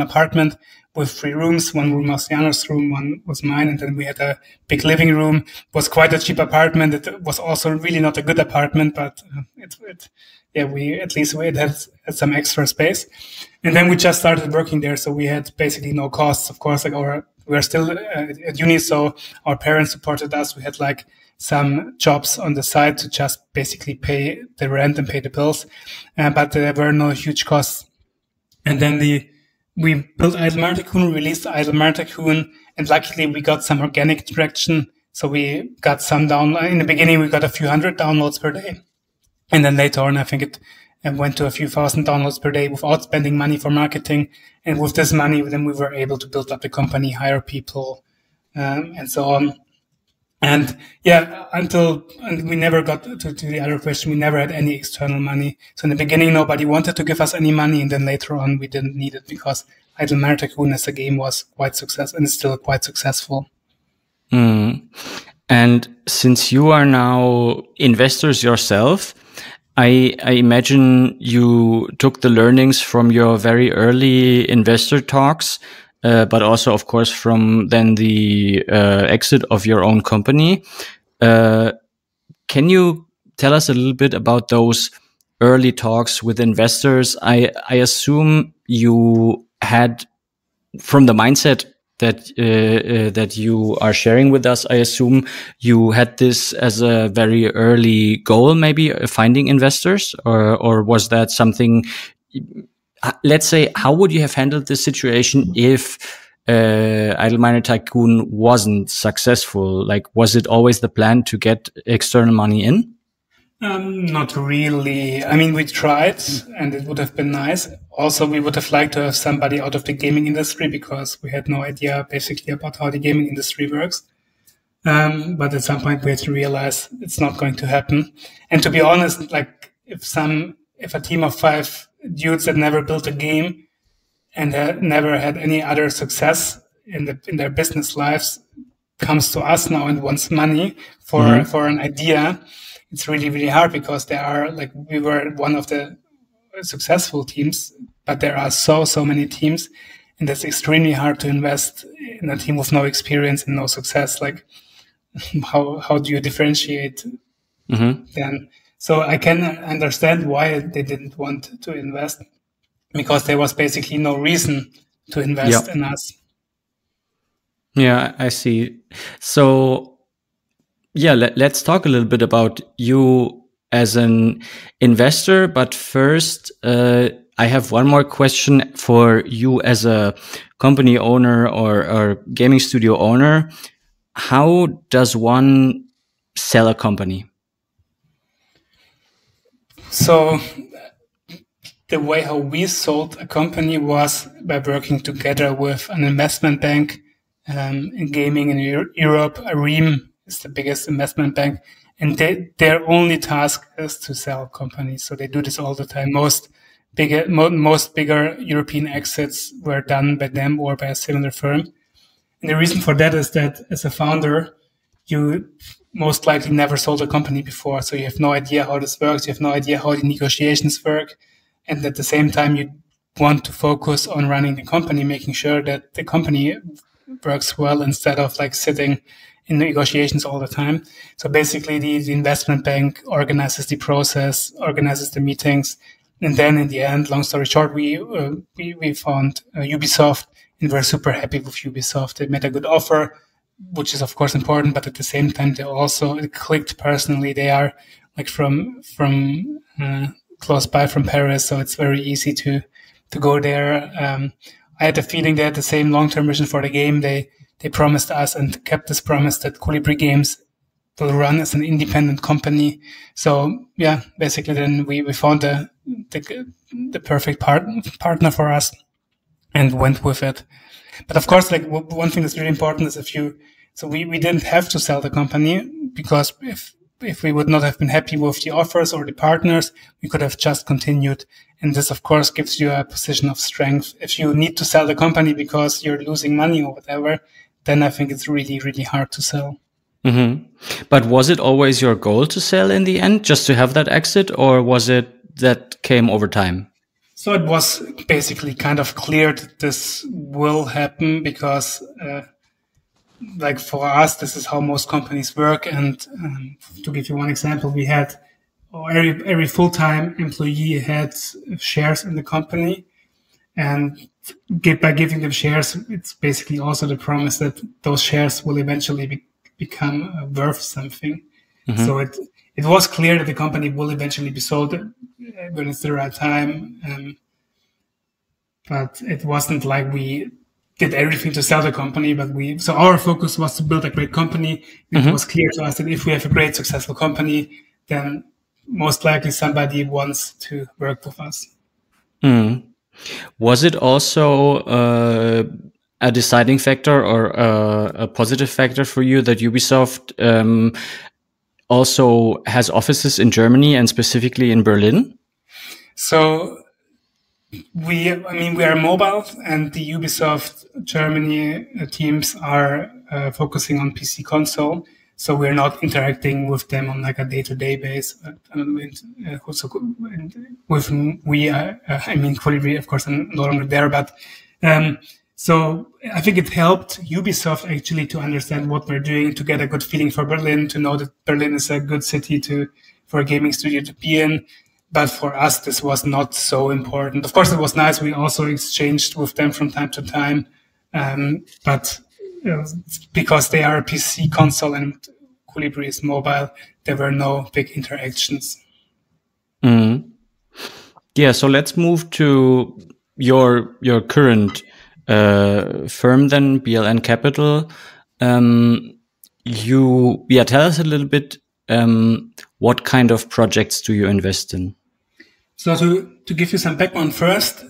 apartment with 3 rooms. One room was Janos' room, one was mine, and then we had a big living room. It was quite a cheap apartment. It was also really not a good apartment, but it had some extra space. And then we just started working there, so we had basically no costs. Of course, like we were still at uni, so our parents supported us. We had like some jobs on the side to just basically pay the rent and pay the bills, but there were no huge costs. And then we built Idle Miner Tycoon, released Idle Miner Tycoon, and luckily we got some organic traction. So we got some in the beginning, we got a few hundred downloads per day. And then later on, I think it went to a few thousand downloads per day without spending money for marketing. And with this money, then we were able to build up the company, hire people, and so on. And we never got to the other question. We never had any external money. So in the beginning, nobody wanted to give us any money. And then later on, we didn't need it, because Idle Miner Tycoon as a game was quite successful, and is still quite successful. And since you are now investors yourself, I imagine you took the learnings from your very early investor talks, but also, of course, from then the exit of your own company. Can you tell us a little bit about those early talks with investors? I assume you had, from the mindset that you are sharing with us, I assume you had this as a very early goal, maybe finding investors, or was that something? Let's say, how would you have handled this situation if Idle Miner Tycoon wasn't successful? Like, was it always the plan to get external money in? Not really. I mean, we tried, and it would have been nice. Also, we would have liked to have somebody out of the gaming industry, because we had no idea basically about how the gaming industry works. But at some point we had to realize it's not going to happen. And to be honest, like if a team of 5 dudes that never built a game and never had any other success in their business lives comes to us now and wants money for an idea, it's really, really hard because there are we were one of the successful teams, but there are so many teams, and it's extremely hard to invest in a team with no experience and no success. Like, how do you differentiate then? So I can understand why they didn't want to invest, because there was basically no reason to invest in us. Yeah, I see. So, yeah, let's talk a little bit about you as an investor. But first, I have one more question for you as a company owner or gaming studio owner. How does one sell a company? So the way how we sold a company was by working together with an investment bank in gaming in Europe. Areem is the biggest investment bank, and their only task is to sell companies. So they do this all the time. Most bigger European exits were done by them or by a similar firm. And the reason for that is that as a founder, you most likely never sold a company before. So you have no idea how this works. You have no idea how the negotiations work. And at the same time, you want to focus on running the company, making sure that the company works well instead of sitting in negotiations all the time. So basically the investment bank organizes the process, organizes the meetings. And then in the end, long story short, we found Ubisoft, and we're super happy with Ubisoft. They made a good offer, which is of course important, but at the same time, they also clicked personally. They are from close by from Paris, so it's very easy to go there. I had the feeling they had the same long-term vision for the game. They promised us and kept this promise that Kolibri Games will run as an independent company. So yeah, basically then we found the perfect partner for us and went with it. But of course, one thing that's really important is we didn't have to sell the company, because if we would not have been happy with the offers or the partners, we could have just continued. And this, of course, gives you a position of strength. If you need to sell the company because you're losing money or whatever, then I think it's really, really hard to sell. Mm-hmm. But was it always your goal to sell in the end, just to have that exit, or was it that came over time? So it was basically kind of clear that this will happen because, for us, this is how most companies work. And to give you one example, we had every full-time employee had shares in the company, and by giving them shares, it's basically also the promise that those shares will eventually become worth something. Mm-hmm. So it was clear that the company will eventually be sold when it's the right time. But it wasn't like we did everything to sell the company, so our focus was to build a great company. Mm-hmm. It was clear to us that if we have a great, successful company, then most likely somebody wants to work with us. Mm. Was it also a deciding factor or a positive factor for you that Ubisoft also has offices in Germany and specifically in Berlin? So we are mobile, and the Ubisoft Germany teams are focusing on PC console. So we're not interacting with them on a day-to-day basis. With Kolibri, of course, I'm no longer there, but so I think it helped Ubisoft actually to understand what we're doing, to get a good feeling for Berlin, to know that Berlin is a good city for a gaming studio to be in. But for us, this was not so important. Of course, it was nice. We also exchanged with them from time to time, but because they are a PC console and Kolibri is mobile, there were no big interactions. Mm. Yeah, so let's move to your current firm then, BLN Capital. Tell us a little bit, what kind of projects do you invest in? So to give you some background first,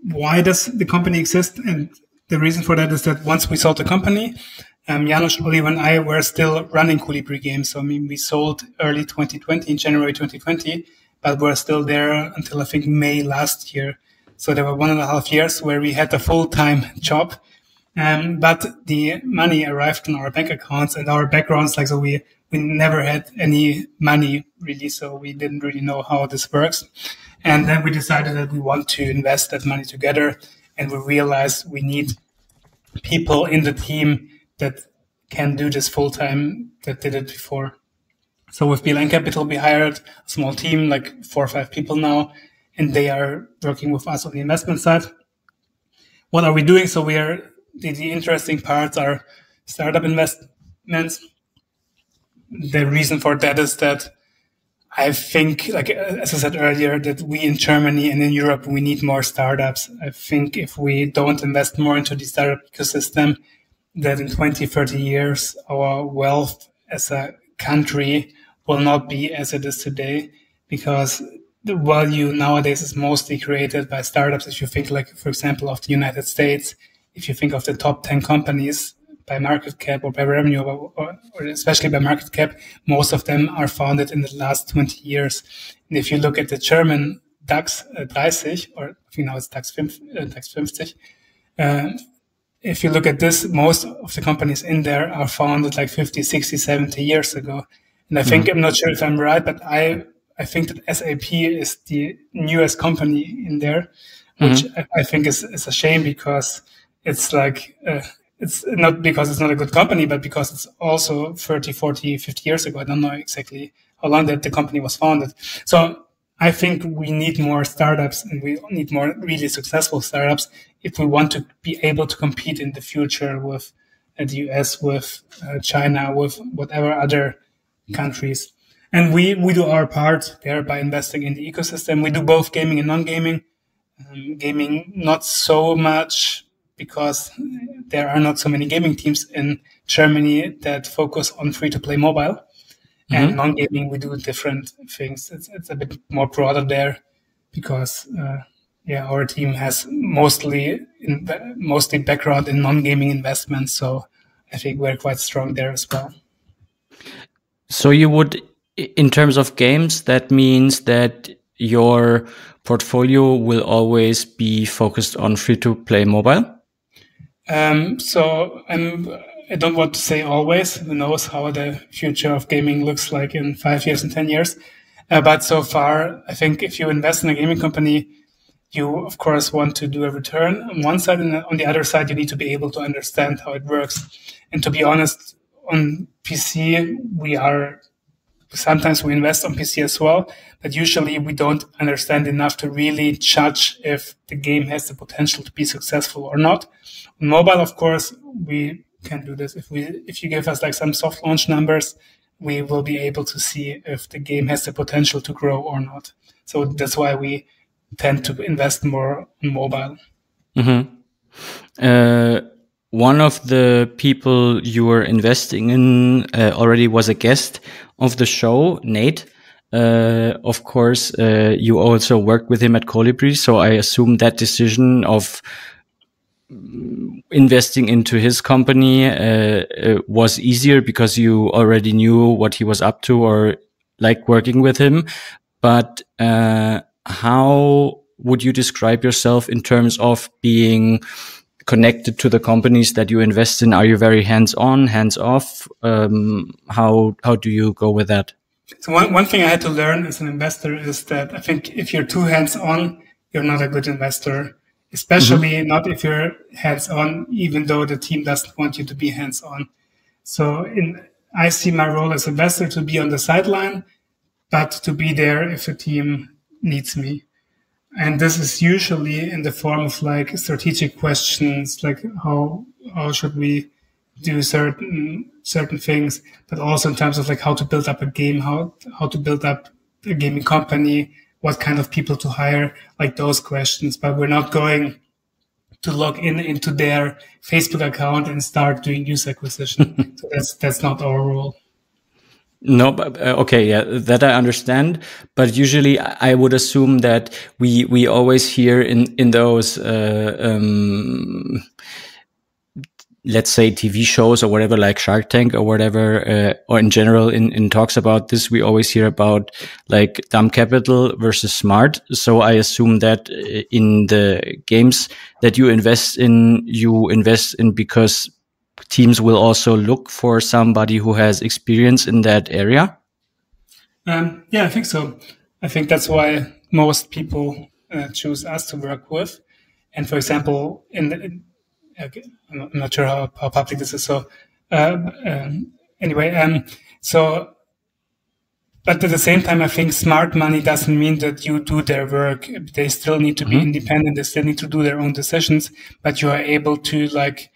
why does the company exist? And the reason for that is that once we sold the company, Janos, Oliver, and I were still running Kolibri Games. So we sold early 2020, in January 2020, but we're still there until I think May last year. So there were 1.5 years where we had a full-time job. But the money arrived on our bank accounts and our backgrounds. Like, so we never had any money really. So we didn't really know how this works. And then we decided that we want to invest that money together. And we realized we need people in the team that can do this full time, that did it before. So with BLN Capital, we hired a small team, like 4 or 5 people now, and they are working with us on the investment side. What are we doing? So we are, the interesting parts are startup investments. The reason for that is that I think, like, as I said earlier, that we in Germany and in Europe, we need more startups. I think if we don't invest more into the startup ecosystem, that in 20, 30 years, our wealth as a country will not be as it is today, because the value nowadays is mostly created by startups. If you think, like, for example, of the United States, if you think of the top 10 companies by market cap or by revenue, or especially by market cap, most of them are founded in the last 20 years. And if you look at the German DAX 30, or I think now it's DAX 50, if you look at this, most of the companies in there are founded like 50, 60, 70 years ago. And I think, I'm not sure if I'm right, but I think that SAP is the newest company in there, which I think is a shame, because it's like, it's not because it's not a good company, but because it's also 30, 40, 50 years ago. I don't know exactly how long that the company was founded. So I think we need more startups, and we need more really successful startups if we want to be able to compete in the future with the US, with China, with whatever other countries. And we do our part there by investing in the ecosystem. We do both gaming and non-gaming. Gaming, not so much, because there are not so many gaming teams in Germany that focus on free-to-play mobile. And non-gaming, we do different things. It's a bit more broader there, because our team has mostly background in non-gaming investments. So I think we're quite strong there as well. So you would, in terms of games, that means that your portfolio will always be focused on free-to-play mobile? So I don't want to say always. Who knows how the future of gaming looks like in 5 years and 10 years. But so far, I think if you invest in a gaming company, you, of course, want to do a return on one side, and on the other side, you need to be able to understand how it works. And to be honest, on PC, sometimes we invest on PC as well, but usually we don't understand enough to really judge if the game has the potential to be successful or not. On mobile, of course, we can do this. If you give us like some soft launch numbers, we will be able to see if the game has the potential to grow or not. So that's why we tend to invest more in mobile. One of the people you were investing in already was a guest of the show, Nate. Of course, you also worked with him at Kolibri, so I assume that decision of investing into his company was easier because you already knew what he was up to or liked working with him. But how would you describe yourself in terms of being connected to the companies that you invest in? Are you very hands-on, hands-off? How do you go with that? So one thing I had to learn as an investor is that I think if you're too hands-on, you're not a good investor, especially not if you're hands-on, even though the team doesn't want you to be hands-on. So I see my role as investor to be on the sideline, but to be there if the team needs me. And this is usually in the form of like strategic questions, like how should we do certain things, but also in terms of like how to build up a game, how to build up a gaming company, what kind of people to hire, like those questions. But we're not going to log into their Facebook account and start doing user acquisition. So that's not our role. No, but okay, yeah, that I understand. But usually, I would assume that we always hear in those let's say TV shows or whatever, like Shark Tank or whatever, or in general in talks about this, we always hear about like dumb capital versus smart. So I assume that in the games that you invest in because teams will also look for somebody who has experience in that area. Yeah, I think so. I think that's why most people choose us to work with. And for example, okay, I'm not sure how public this is. So anyway, but at the same time, I think smart money doesn't mean that you do their work. They still need to be independent. They still need to do their own decisions, but you are able to like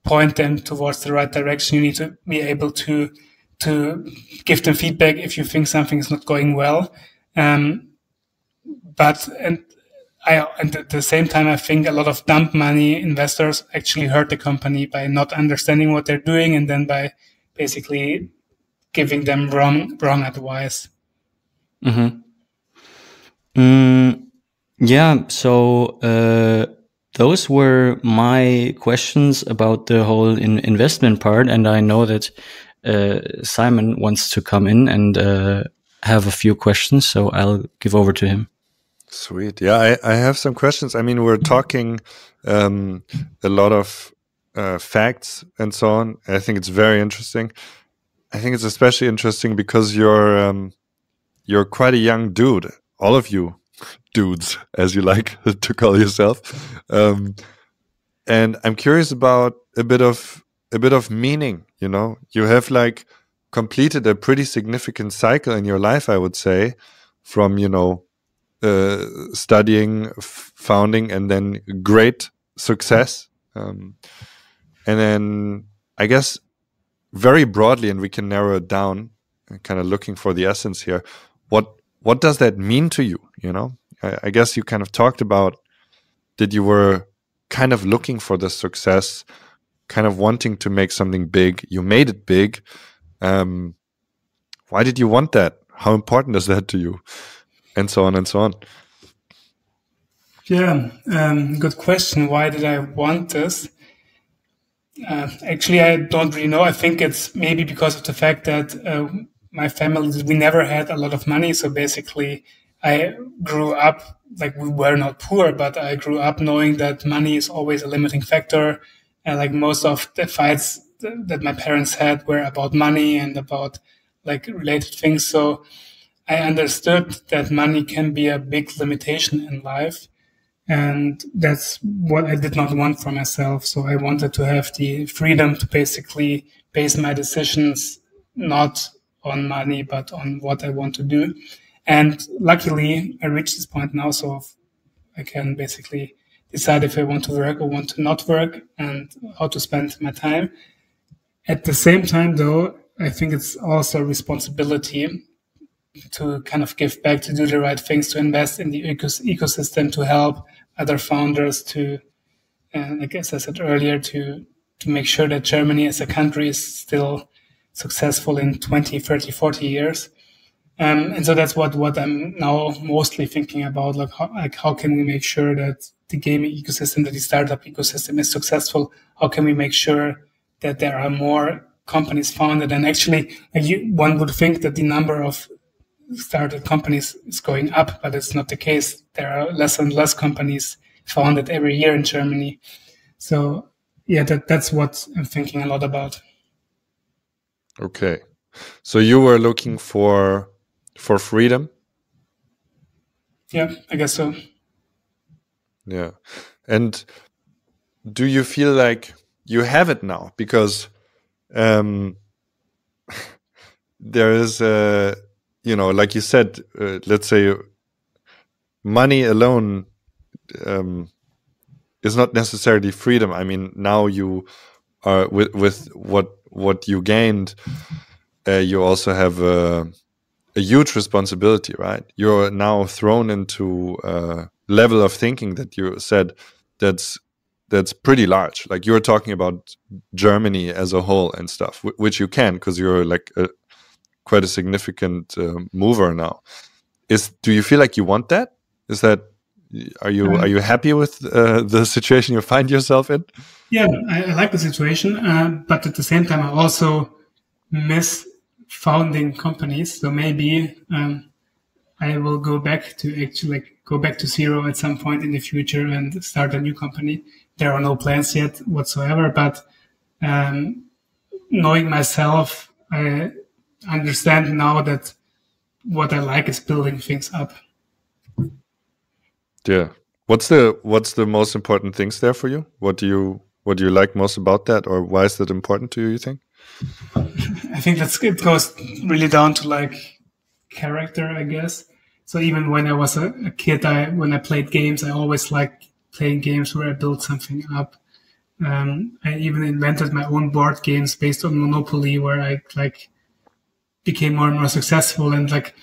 point them towards the right direction. You need to be able to give them feedback if you think something is not going well. But at the same time, I think a lot of dump money investors actually hurt the company by not understanding what they're doing, and then by basically giving them wrong advice. Yeah. So those were my questions about the whole investment part, and I know that Simon wants to come in and have a few questions, so I'll give over to him. Sweet. Yeah, I have some questions. I mean, we're talking a lot of facts and so on. I think it's very interesting. I think it's especially interesting because you're quite a young dude. All of you dudes, as you like to call yourself. And I'm curious about a bit of meaning. You know, you have like completed a pretty significant cycle in your life, I would say, from, you know, studying, founding, and then great success. And then I guess very broadly, and we can narrow it down, kind of looking for the essence here. What does that mean to you? You know, I guess you kind of talked about that you were kind of looking for the success, kind of wanting to make something big. You made it big. Why did you want that? How important is that to you? And so on and so on. Yeah, good question. Why did I want this? Actually, I don't really know. I think it's maybe because of the fact that my family, we never had a lot of money. So basically, I grew up, like we were not poor, but I grew up knowing that money is always a limiting factor. And like most of the fights that my parents had were about money and about like related things. So I understood that money can be a big limitation in life. And that's what I did not want for myself. So I wanted to have the freedom to basically base my decisions not on money, but on what I want to do. And luckily, I reached this point now, so I can basically decide if I want to work or want to not work and how to spend my time. At the same time, though, I think it's also a responsibility to kind of give back, to do the right things, to invest in the ecosystem, to help other founders, to, like as I said earlier, to make sure that Germany as a country is still successful in 20, 30, 40 years. And so that's what I'm now mostly thinking about, like how can we make sure that the gaming ecosystem, that the startup ecosystem is successful? How can we make sure that there are more companies founded? And actually, one would think that the number of started companies is going up, but it's not the case. There are less and less companies founded every year in Germany. So yeah, that's what I'm thinking a lot about. Okay. So you were looking for freedom? Yeah, I guess so. Yeah. And do you feel like you have it now? Because there is a, you know, like you said, let's say money alone is not necessarily freedom. I mean, now you are with what you gained, you also have a huge responsibility, right? You're now thrown into a level of thinking that you said that's pretty large. Like you're talking about Germany as a whole and stuff, which you can because you're like quite a significant mover now. Do you feel like you want that? Are you happy with the situation you find yourself in? Yeah, I like the situation, but at the same time, I also miss founding companies. So maybe I will go back to actually go back to zero at some point in the future and start a new company. There are no plans yet whatsoever, but knowing myself, I understand now that what I like is building things up. Yeah. What's the most important things there for you? What do you like most about that, or why is that important to you, you think? I think it goes really down to like character, I guess. So even when I was a kid, when I played games, I always liked playing games where I built something up. I even invented my own board games based on Monopoly, where I like became more and more successful. And like,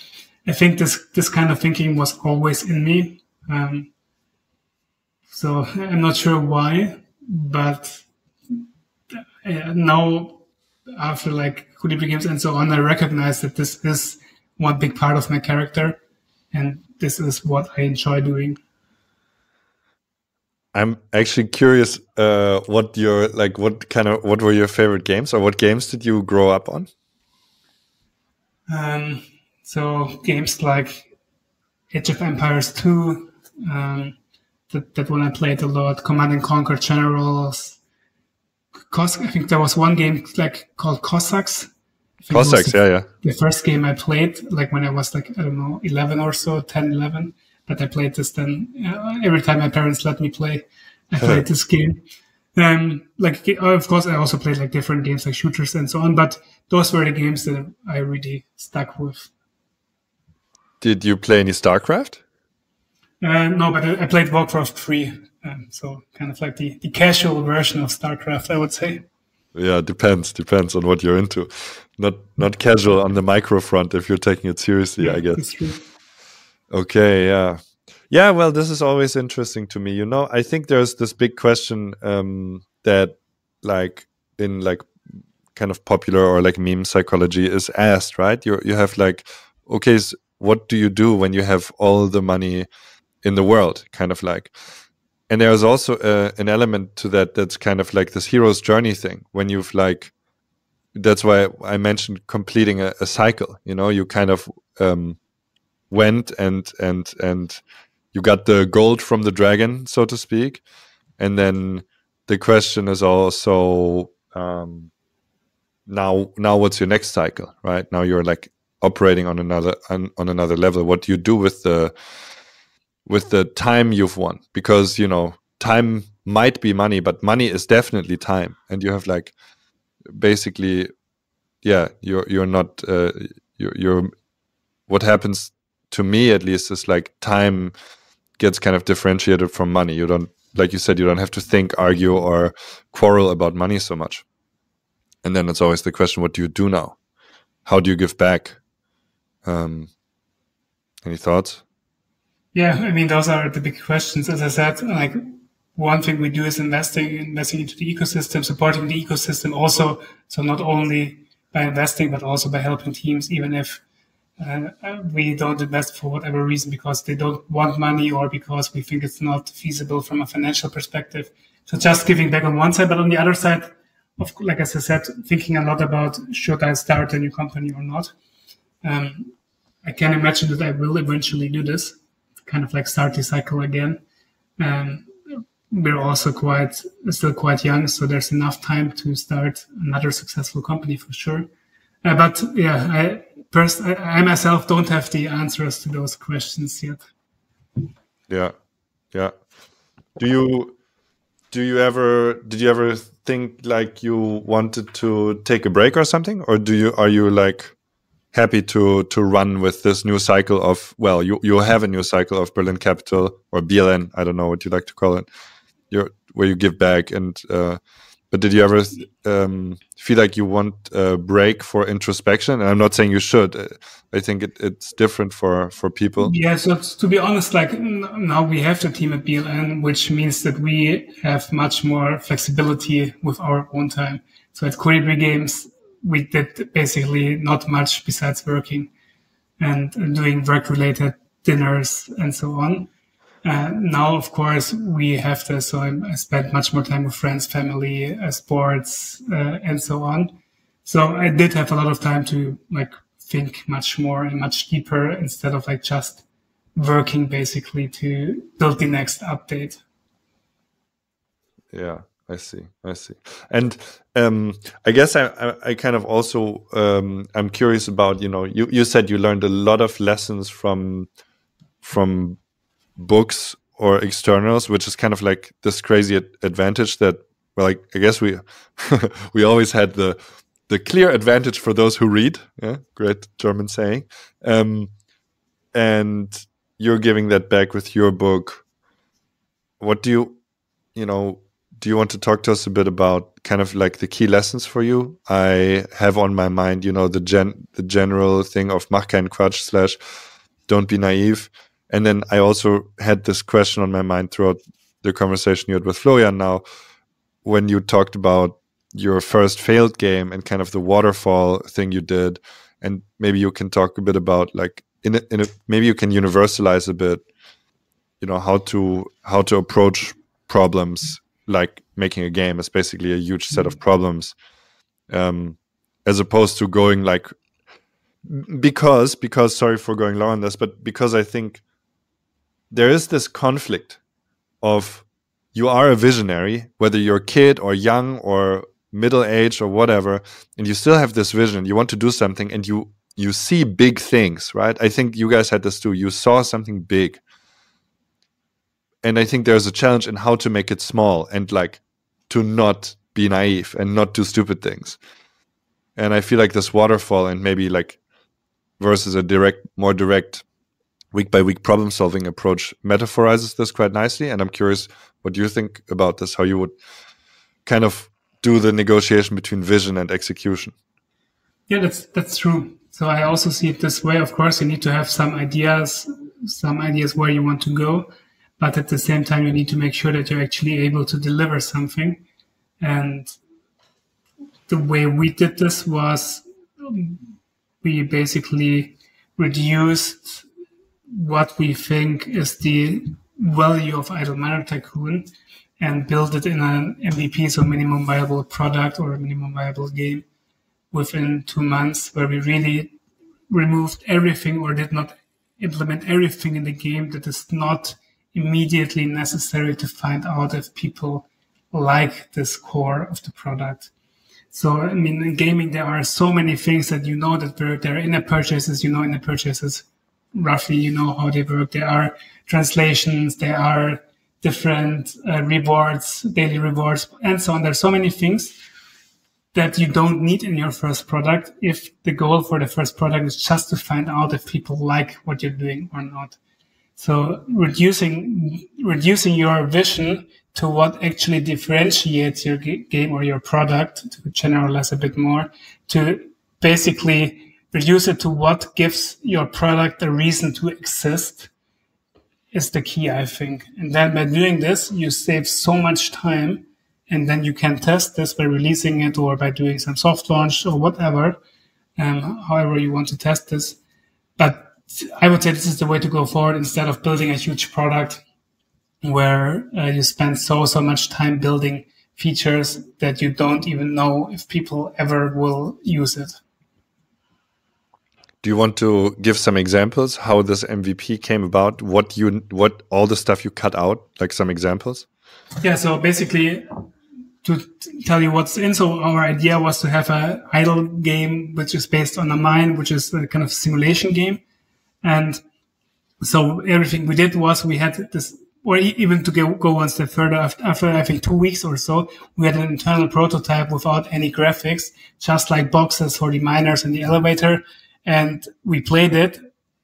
I think this kind of thinking was always in me. So I'm not sure why, but now after like Kolibri Games and so on, I recognize that this is one big part of my character, and this is what I enjoy doing. I'm actually curious, what were your favorite games, or what games did you grow up on? So games like Age of Empires 2, that one I played a lot. Command and Conquer Generals. I think there was one game like called Cossacks. Cossacks, yeah. The first game I played, like when I was like, I don't know, 11 or so, 10, 11. But I played this then every time my parents let me play, I played this game. Of course, I also played like different games like shooters and so on. But those were the games that I really stuck with. Did you play any StarCraft? No, but I played Warcraft 3. So kind of like the casual version of StarCraft, I would say. Yeah, depends on what you're into. Not casual on the micro front if you're taking it seriously, Yeah, I guess. that's true. Okay, yeah. Yeah, well, this is always interesting to me. You know, I think there's this big question that like in like kind of popular or like meme psychology is asked, right? You have like, okay, so what do you do when you have all the money in the world, kind of like? And there's also an element to that that's kind of like this hero's journey thing. When you've like, that's why I mentioned completing a cycle. You know, you kind of went and you got the gold from the dragon, so to speak. And then the question is also now what's your next cycle, right? Now you're like operating on another level. What do you do with the time you've won? Because, you know, time might be money, but money is definitely time. And you have like basically, yeah, you're not you're what happens to me at least is like time gets kind of differentiated from money. You don't, like you said, you don't have to think, argue, or quarrel about money so much. And then it's always the question, what do you do now? How do you give back? Any thoughts? Yeah, I mean, those are the big questions. As I said, like one thing we do is investing into the ecosystem, supporting the ecosystem also. So not only by investing, but also by helping teams, even if we don't invest for whatever reason, because they don't want money or because we think it's not feasible from a financial perspective. So just giving back on one side, but on the other side, like as I said, thinking a lot about should I start a new company or not. I can imagine that I will eventually do this, kind of like start the cycle again. We're also still quite young, so there's enough time to start another successful company for sure. But yeah, I myself don't have the answers to those questions yet. Yeah. Did you ever think like you wanted to take a break or something, or are you like happy to run with this new cycle of, well, you have a new cycle of BLN Capital or BLN, I don't know what you like to call it, where you give back, and but did you ever feel like you want a break for introspection? And I'm not saying you should. I think it's different for people. Yeah, so to be honest, like now we have the team at BLN, which means that we have much more flexibility with our own time. So at Kolibri Games, we did basically not much besides working and doing work-related dinners and so on. Now, of course, we have this. So I spend much more time with friends, family, sports, and so on. So I did have a lot of time to like think much more and much deeper instead of like just working basically to build the next update. Yeah, I see. And I guess I kind of also I'm curious about, you said you learned a lot of lessons from books or externals, which is kind of like this crazy advantage that, well, like, I guess we we always had the clear advantage for those who read. Yeah, great German saying. And you're giving that back with your book. What do you want to talk to us a bit about kind of like the key lessons for you? I have on my mind, the general thing of mach keinen Quatsch / don't be naive. And then I also had this question on my mind throughout the conversation you had with Florian now, when you talked about your first failed game and kind of the waterfall thing you did. And maybe you can talk a bit about like, maybe you can universalize a bit, how to approach problems, like making a game is basically a huge set of problems, as opposed to going like, because sorry for going long on this, but because I think there is this conflict of, you are a visionary, whether you're a kid or young or middle-aged or whatever, and you still have this vision, you want to do something, and you see big things, right? I think you guys had this too. You saw something big. And I think there's a challenge in how to make it small and like to not be naive and not do stupid things. And I feel like this waterfall and maybe like versus a more direct week by week problem solving approach metaphorizes this quite nicely. And I'm curious what you think about this, how you would kind of do the negotiation between vision and execution. Yeah, that's true. So I also see it this way. Of course, you need to have some ideas where you want to go, but at the same time, you need to make sure that you're actually able to deliver something. And the way we did this was we basically reduced what we think is the value of Idle Miner Tycoon and built it in an MVP, so minimum viable product or a minimum viable game, within 2 months, where we really removed everything or did not implement everything in the game that is not immediately necessary to find out if people like this core of the product. So, I mean, in gaming, there are so many things that that work. There are in-app purchases, in-app purchases, roughly, how they work. There are translations, there are different rewards, daily rewards, and so on. There's so many things that you don't need in your first product if the goal for the first product is just to find out if people like what you're doing or not. So reducing your vision to what actually differentiates your game or your product, to generalize a bit more, to basically reduce it to what gives your product a reason to exist, is the key, I think. And then by doing this, you save so much time, and then you can test this by releasing it or by doing some soft launch or whatever, however you want to test this. But I would say this is the way to go forward instead of building a huge product where you spend so much time building features that you don't even know if people ever will use it. Do you want to give some examples how this MVP came about? What all the stuff you cut out, like some examples? Yeah, so basically, to tell you what's in, so our idea was to have an idle game which is based on a mine, which is a kind of simulation game. And so everything we did was we had this, or even to go one step further, after I think 2 weeks or so, we had an internal prototype without any graphics, just like boxes for the miners and the elevator. And we played it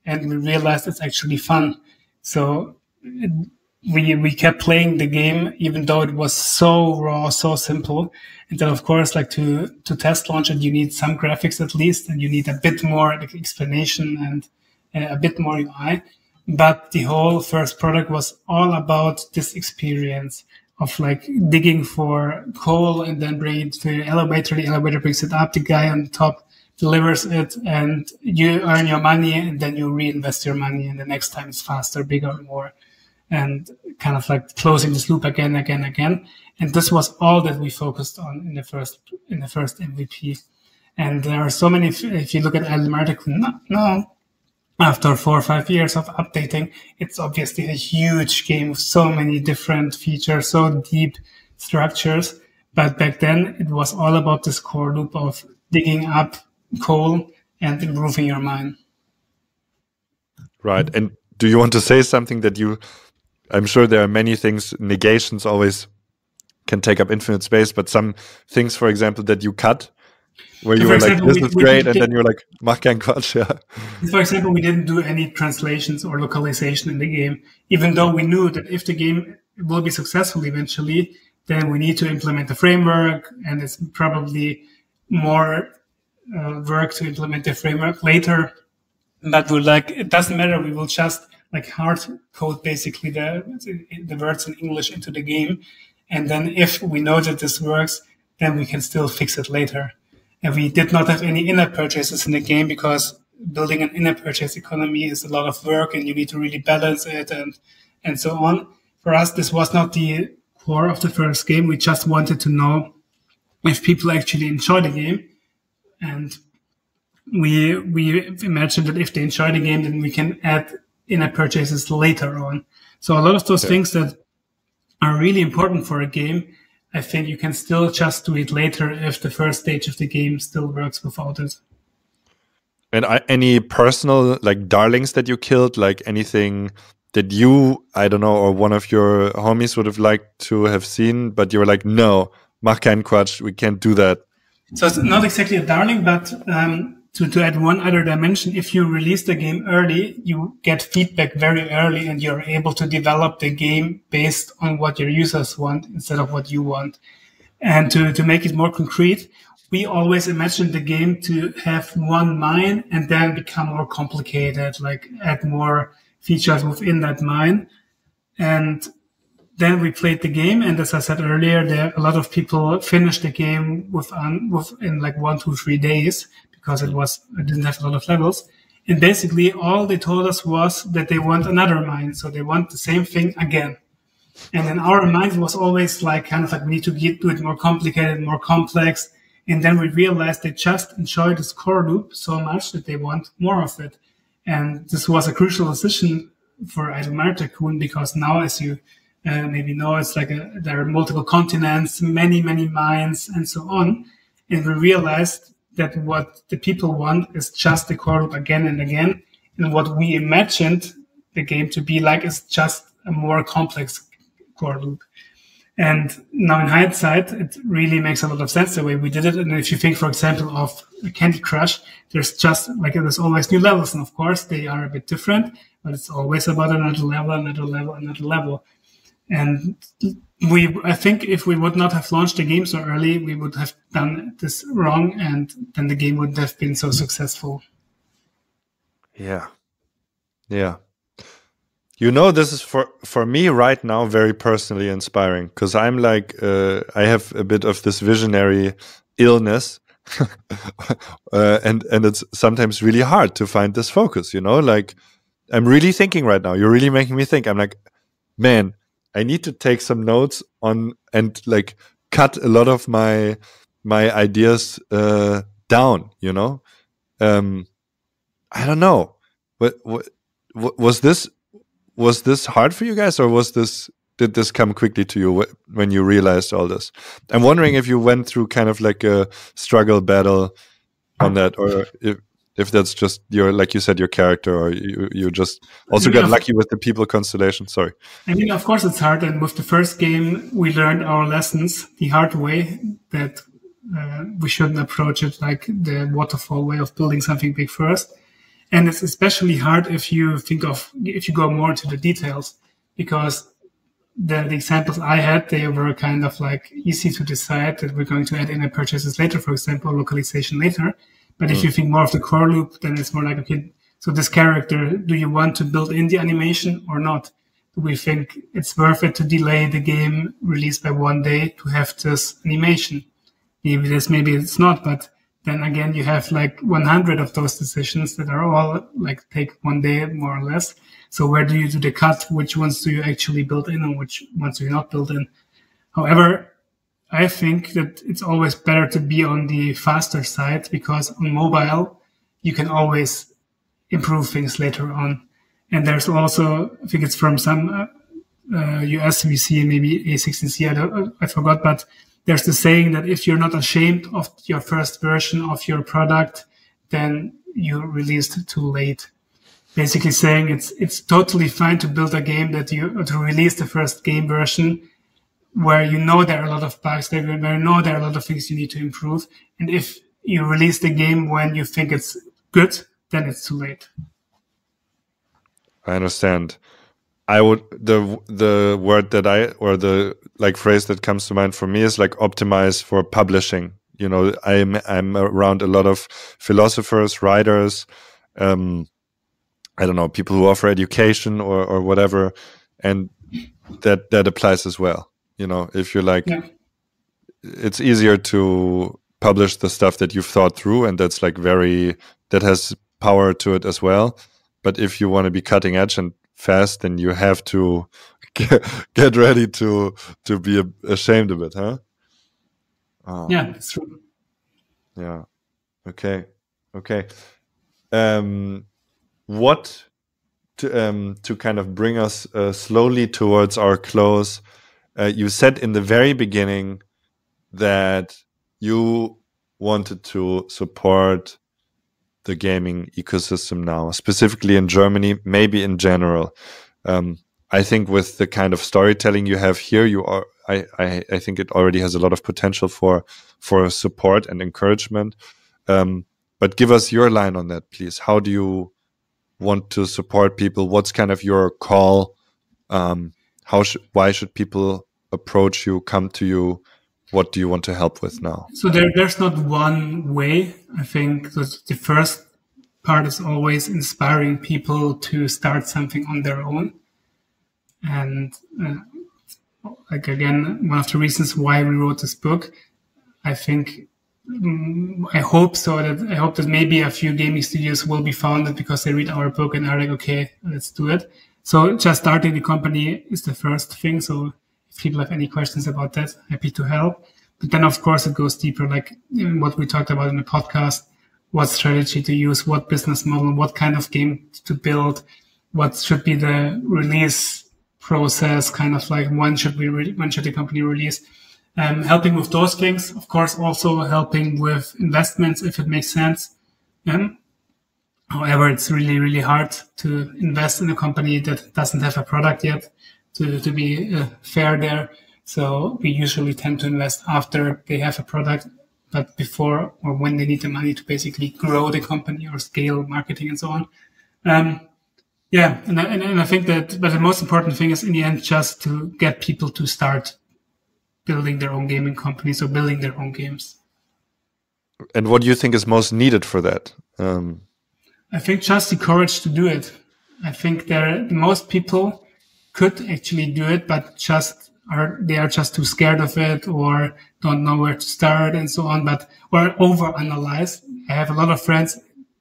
and we realized it's actually fun. So we kept playing the game, even though it was so raw, so simple. And then, of course, like to test launch it, you need some graphics at least, and you need a bit more like explanation and a bit more UI. But the whole first product was all about this experience of like digging for coal and then bringing it to the elevator. The elevator brings it up. The guy on the top delivers it, and you earn your money, and then you reinvest your money. And the next time it's faster, bigger, more. and kind of like closing this loop again. And this was all that we focused on in the first MVP. And there are so many, if you look at now, after 4 or 5 years of updating, it's obviously a huge game with so many different features, so deep structures. But back then, it was all about this core loop of digging up coal and improving your mine. Right. And do you want to say something that I'm sure there are many things, negations always can take up infinite space, but some things, for example, that you cut, where you were like, this is great, and then you're like, mach kein Quatsch, yeah. For example, we didn't do any translations or localization in the game, even though we knew that if the game will be successful eventually, then we need to implement the framework, and it's probably more work to implement the framework later. But we're like, it doesn't matter, we will just like hard code basically the words in English into the game. And then if we know that this works, then we can still fix it later. And we did not have any in-app purchases in the game because building an in-app purchase economy is a lot of work and you need to really balance it and so on. For us, this was not the core of the first game. We just wanted to know if people actually enjoy the game. And we imagined that if they enjoy the game, then we can add in-app purchases later on. So a lot of those things that are really important for a game, I think you can still just do it later if the first stage of the game still works without it. And any personal like darlings that you killed, like anything that you, I don't know, or one of your homies would have liked to have seen, but you were like, no, mach kein Quatsch, we can't do that. So it's not exactly a darling, but to add one other dimension, if you release the game early, you get feedback very early and you're able to develop the game based on what your users want instead of what you want. And to make it more concrete, we always imagined the game to have one mine and then become more complicated, like add more features within that mine. And then we played the game. And as I said earlier, a lot of people finished the game within like 1, 2, 3 days. Because it didn't have a lot of levels. And basically all they told us was that they want another mine. So they want the same thing again. And in our mind, it was always like kind of like we need to do it more complicated, more complex. And then we realized they just enjoy this core loop so much that they want more of it. And this was a crucial decision for Idle Miner Tycoon because now, as you maybe know, it's like there are multiple continents, many, many mines, and so on. And we realized that what the people want is just the core loop again and again. And what we imagined the game to be like is just a more complex core loop. And now in hindsight, it really makes a lot of sense the way we did it. And if you think, for example, of Candy Crush, there's always new levels. And of course, they are a bit different, but it's always about another level. And I think if we would not have launched the game so early, we would have done this wrong, and then the game wouldn't have been so successful. Yeah. You know, this is for me right now very personally inspiring because I'm like, I have a bit of this visionary illness, and it's sometimes really hard to find this focus. You know, like I'm really thinking right now. You're really making me think. I'm like, man, I need to take some notes on and like cut a lot of my ideas down, you know? I don't know. What was this hard for you guys, or did this come quickly to you when you realized all this? I'm wondering if you went through kind of like a struggle battle on that, or if that's just like you said, your character, or you just also got lucky with the people constellation. Sorry. I mean, of course it's hard. And with the first game, we learned our lessons the hard way, that we shouldn't approach it like the waterfall way of building something big first. And it's especially hard if you go more into the details, because the examples I had, they were kind of like easy to decide that we're going to add in-app purchases later, for example, localization later. But if you think more of the core loop, then it's more like, okay, so this character, do you want to build in the animation or not? Do we think it's worth it to delay the game release by 1 day to have this animation? Maybe it's not, but then again, you have like 100 of those decisions that are all like take 1 day more or less. So where do you do the cut? Which ones do you actually build in and which ones do you not build in? However, I think that it's always better to be on the faster side, because on mobile, you can always improve things later on. And there's also, I think it's from some US VC, maybe A16C, I forgot, but there's the saying that if you're not ashamed of your first version of your product, then you released too late. Basically saying it's totally fine to build a game to release the first game version where you know there are a lot of bugs, where you know there are a lot of things you need to improve. And if you release the game when you think it's good, then it's too late. I understand. I would the word that or the phrase that comes to mind for me is optimize for publishing. You know, I'm around a lot of philosophers, writers, I don't know, people who offer education or whatever, and that applies as well. You know, if you're it's easier to publish the stuff that you've thought through, and that's that has power to it as well. But if you want to be cutting edge and fast, then you have to get ready to be ashamed of it, huh? Oh. Yeah, that's true. Yeah. Okay. What to kind of bring us slowly towards our close? You said in the very beginning that you wanted to support the gaming ecosystem now, specifically in Germany, maybe in general. I think with the kind of storytelling you have here, I think it already has a lot of potential for support and encouragement. But give us your line on that, please. How do you want to support people? What's kind of your call? Why should people approach you, come to you? What do you want to help with now? So there's not one way. I think that the first part is always inspiring people to start something on their own. And again, one of the reasons why we wrote this book, I think, I hope that maybe a few gaming studios will be founded because they read our book and are like, okay, let's do it. So just starting the company is the first thing. So if people have any questions about that, happy to help. But then, of course, it goes deeper, like what we talked about in the podcast, what strategy to use, what business model, what kind of game to build, what should be the release process, kind of like when should the company release. Helping with those things, of course, also helping with investments if it makes sense. However, it's really, really hard to invest in a company that doesn't have a product yet, to be fair there. So we usually tend to invest after they have a product, but before or when they need the money to basically grow the company or scale marketing and so on. And I think that, but the most important thing is in the end just to get people to start building their own gaming companies or building their own games. And what do you think is most needed for that? I think just the courage to do it. I think most people could actually do it, but they are just too scared of it or don't know where to start and so on, or overanalyze. I have a lot of friends,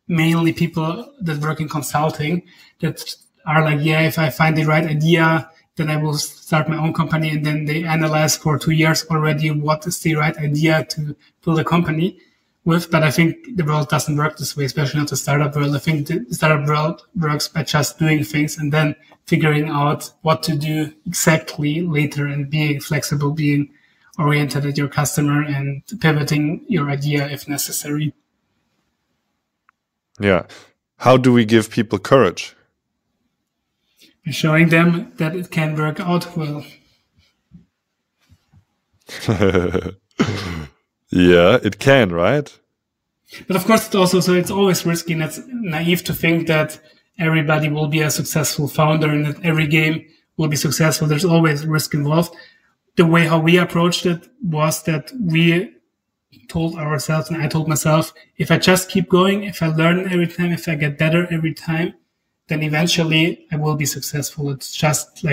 mainly people that work in consulting, that are like, yeah, if I find the right idea, then I will start my own company. And then they analyze for 2 years already what is the right idea to build a company with. But I think the world doesn't work this way, especially not the startup world. I think the startup world works by just doing things and then figuring out what to do exactly later and being flexible, being oriented at your customer and pivoting your idea if necessary. Yeah. How do we give people courage? By showing them that it can work out well. Yeah, it can, right? But of course, it's always risky, and it's naive to think that everybody will be a successful founder and that every game will be successful. There's always risk involved. The way how we approached it was that we told ourselves, and I told myself, if I just keep going, if I learn every time, if I get better every time, then eventually I will be successful. It's just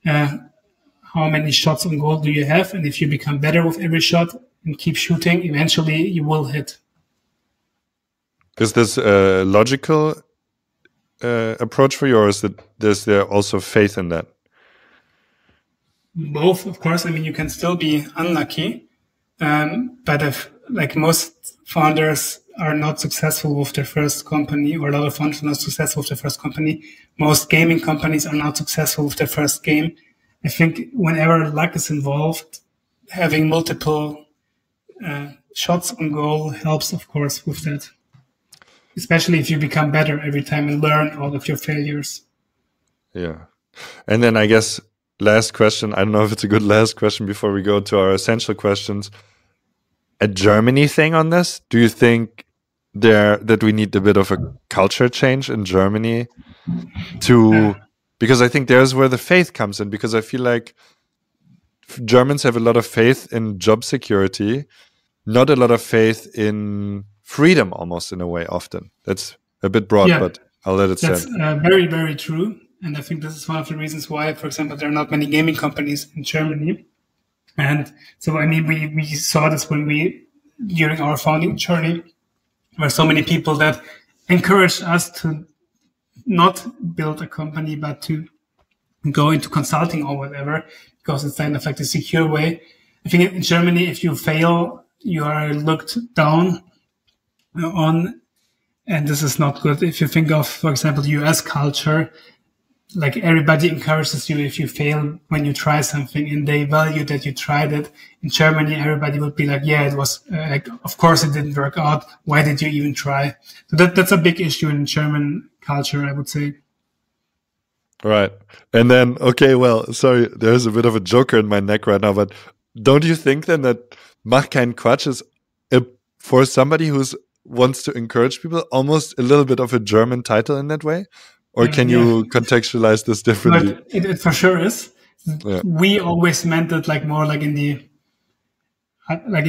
how many shots on goal do you have? And if you become better with every shot and keep shooting, eventually you will hit. Is this logical approach for you, or is there also faith in that? Both, of course. I mean, you can still be unlucky, but if like most founders are not successful with their first company, or a lot of founders are not successful with their first company. Most gaming companies are not successful with their first game. I think whenever luck is involved, having multiple shots on goal helps, of course, with that. Especially if you become better every time and learn all of your failures. Yeah. And then I guess last question. I don't know if it's a good last question before we go to our essential questions. A Germany thing on this? Do you think that we need a bit of a culture change in Germany because I think there's where the faith comes in, because I feel like Germans have a lot of faith in job security, not a lot of faith in freedom, almost, in a way. Often that's a bit broad, but I'll let it stand. That's very, very true. And I think this is one of the reasons why, for example, there are not many gaming companies in Germany. And so, I mean, we saw this during our founding journey, where so many people that encouraged us to not build a company, but to go into consulting or whatever, because it's kind of like the secure way. I think in Germany, if you fail, you are looked down on, and this is not good. If you think of, for example, the US culture, like everybody encourages you if you fail when you try something, and they value that you tried it. In Germany, everybody would be like, yeah, it was like, of course it didn't work out. Why did you even try? So that's a big issue in German culture, I would say. Right. And then, okay, well, sorry, there's a bit of a joker in my neck right now, but don't you think then that Mach keinen Quatsch is for somebody who wants to encourage people almost a little bit of a German title in that way? Or can you contextualize this differently? But it for sure is. Yeah. We always meant it like more like in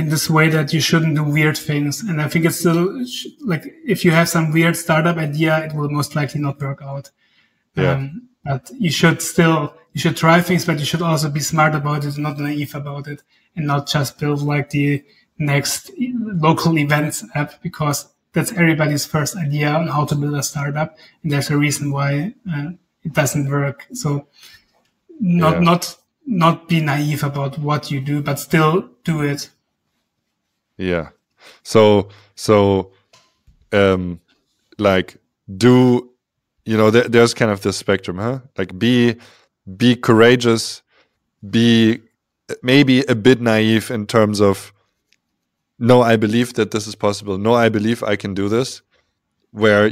this way that you shouldn't do weird things. And I think it's still like, if you have some weird startup idea, it will most likely not work out. Yeah. But you should try things, but you should also be smart about it, not naive about it, and not just build like the next local events app, because that's everybody's first idea on how to build a startup. And there's a reason why it doesn't work. So not be naive about what you do, but still do it. Yeah. So like there's kind of this spectrum, huh? Like be courageous, be maybe a bit naive in terms of, no, I believe that this is possible. No, I believe I can do this. Where,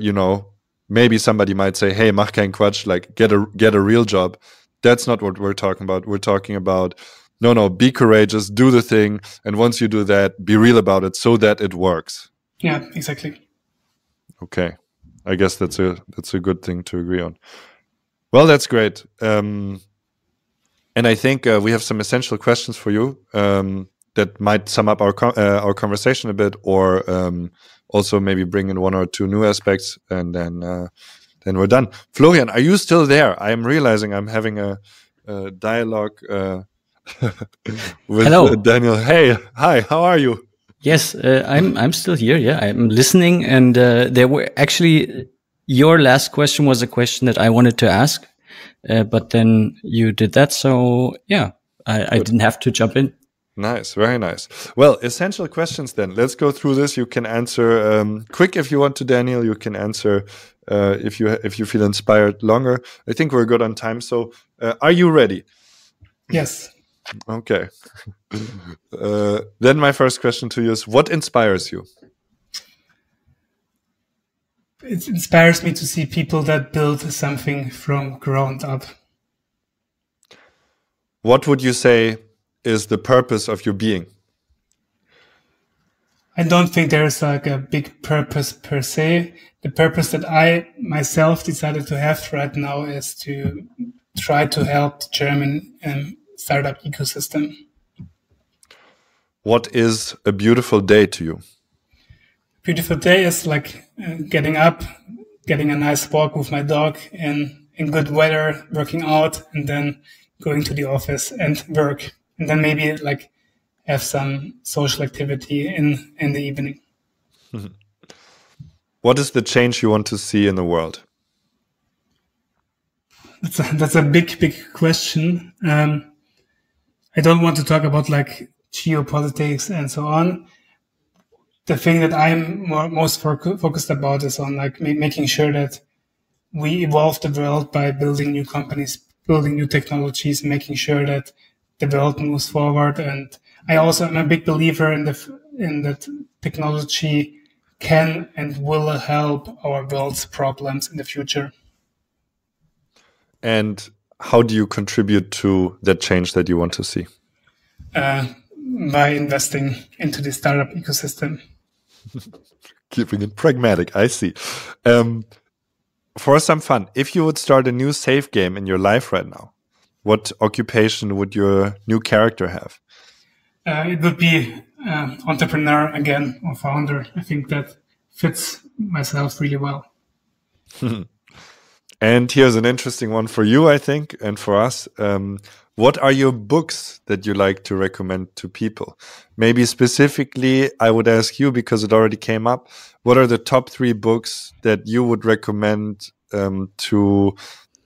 maybe somebody might say, hey, mach keinen Quatsch, like get a real job. That's not what we're talking about. We're talking about, no, be courageous, do the thing. And once you do that, be real about it so that it works. Yeah, exactly. Okay. I guess that's a good thing to agree on. Well, that's great. And I think we have some essential questions for you. That might sum up our conversation a bit, or also maybe bring in one or two new aspects, and then we're done. Florian, are you still there? I am realizing I'm having a dialogue with Hello. Daniel. Hey, hi, how are you? Yes, I'm still here. Yeah, I'm listening, and there were actually your last question was a question that I wanted to ask, but then you did that, so yeah, I didn't have to jump in. Nice, very nice. Well, essential questions then. Let's go through this. You can answer quick if you want to, Daniel. You can answer if you feel inspired longer. I think we're good on time. So are you ready? Yes. Okay. Then my first question to you is, what inspires you? It inspires me to see people that build something from ground up. What would you say is the purpose of your being? I don't think there's like a big purpose per se. The purpose that I myself decided to have right now is to try to help the German startup ecosystem. What is a beautiful day to you? Beautiful day is like getting up, getting a nice walk with my dog in good weather, working out, and then going to the office and work. And then maybe like have some social activity in the evening. What is the change you want to see in the world? That's a big question. I don't want to talk about like geopolitics and so on. The thing that I'm most focused about is on like making sure that we evolve the world by building new companies, building new technologies, making sure that the world moves forward. And I also am a big believer in that technology can and will help our world's problems in the future. And how do you contribute to that change that you want to see? By investing into the startup ecosystem. Keeping it pragmatic, I see. For some fun, if you would start a new safe game in your life right now, what occupation would your new character have? It would be entrepreneur again, or founder. I think that fits myself really well. And here's an interesting one for you, I think, and for us. What are your books that you like to recommend to people? Maybe specifically, I would ask you, because it already came up, what are the top 3 books that you would recommend to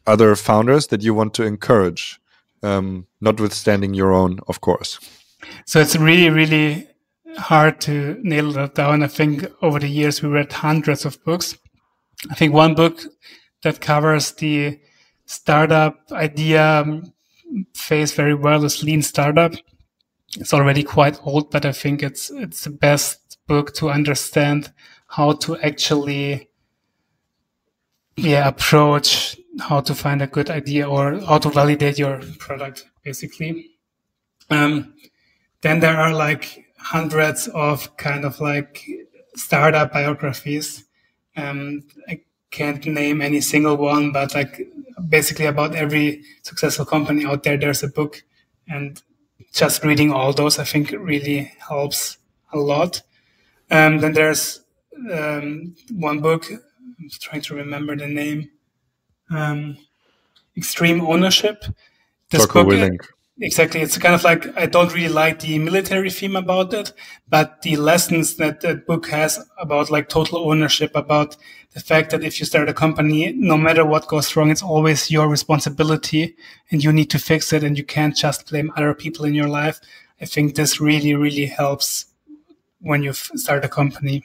other founders that you want to encourage, notwithstanding your own, of course? So it's really hard to nail that down. I think over the years we read hundreds of books. I think one book that covers the startup idea phase very well is Lean Startup. It's already quite old, but I think it's the best book to understand how to actually approach how to find a good idea or how to validate your product, basically. Then there are like hundreds of kind of like startup biographies. I can't name any single one, but like basically about every successful company out there, there's a book, and just reading all those, I think, really helps a lot. Then there's one book, I'm trying to remember the name, Extreme Ownership. This book, exactly. It's kind of like, I don't really like the military theme about it, but the lessons that that book has about like total ownership, about the fact that if you start a company, no matter what goes wrong, it's always your responsibility and you need to fix it and you can't just blame other people in your life. I think this really helps when you start a company.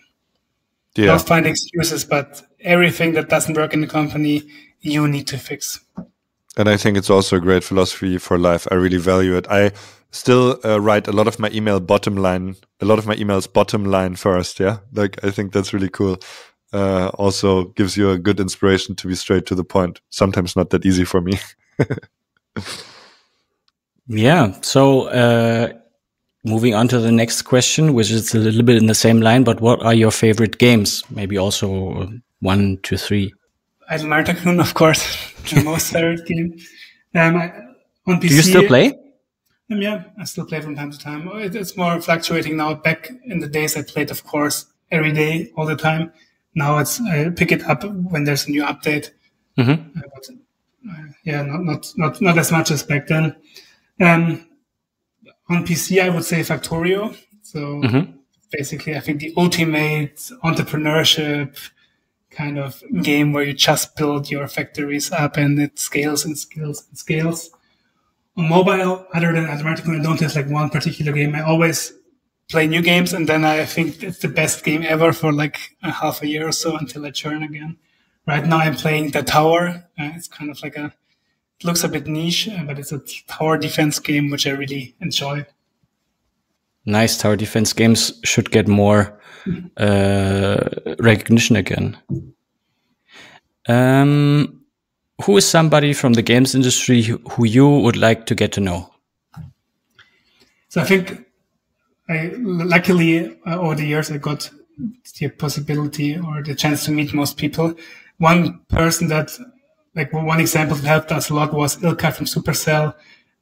Yeah. Don't find excuses, but everything that doesn't work in the company, you need to fix. And I think it's also a great philosophy for life. I really value it. I still write a lot of my emails bottom line first. Yeah. Like, I think that's really cool. Also gives you a good inspiration to be straight to the point. Sometimes not that easy for me. Yeah. So, moving on to the next question, which is a little bit in the same line, but what are your favorite games? Maybe also 1, 2, 3. Idle Miner Tycoon, of course, the most favorite game. On PC, do you still play? Yeah, I still play from time to time. It's more fluctuating now. Back in the days, I played, of course, every day, all the time. Now I pick it up when there's a new update. Mm-hmm. Not as much as back then. On PC, I would say Factorio. So basically, I think the ultimate entrepreneurship kind of game where you just build your factories up and it scales and scales and scales. On mobile, other than Advertical, I don't have like one particular game. I always play new games, and then I think it's the best game ever for like a half a year or so until I churn again. Right now I'm playing The Tower. It's kind of like it looks a bit niche, but it's a tower defense game, which I really enjoy. Nice. Tower defense games should get more recognition again. Who is somebody from the games industry who you would like to get to know? So I think luckily over the years I got the possibility or the chance to meet most people. One person that, like one example that helped us a lot was Ilka from Supercell.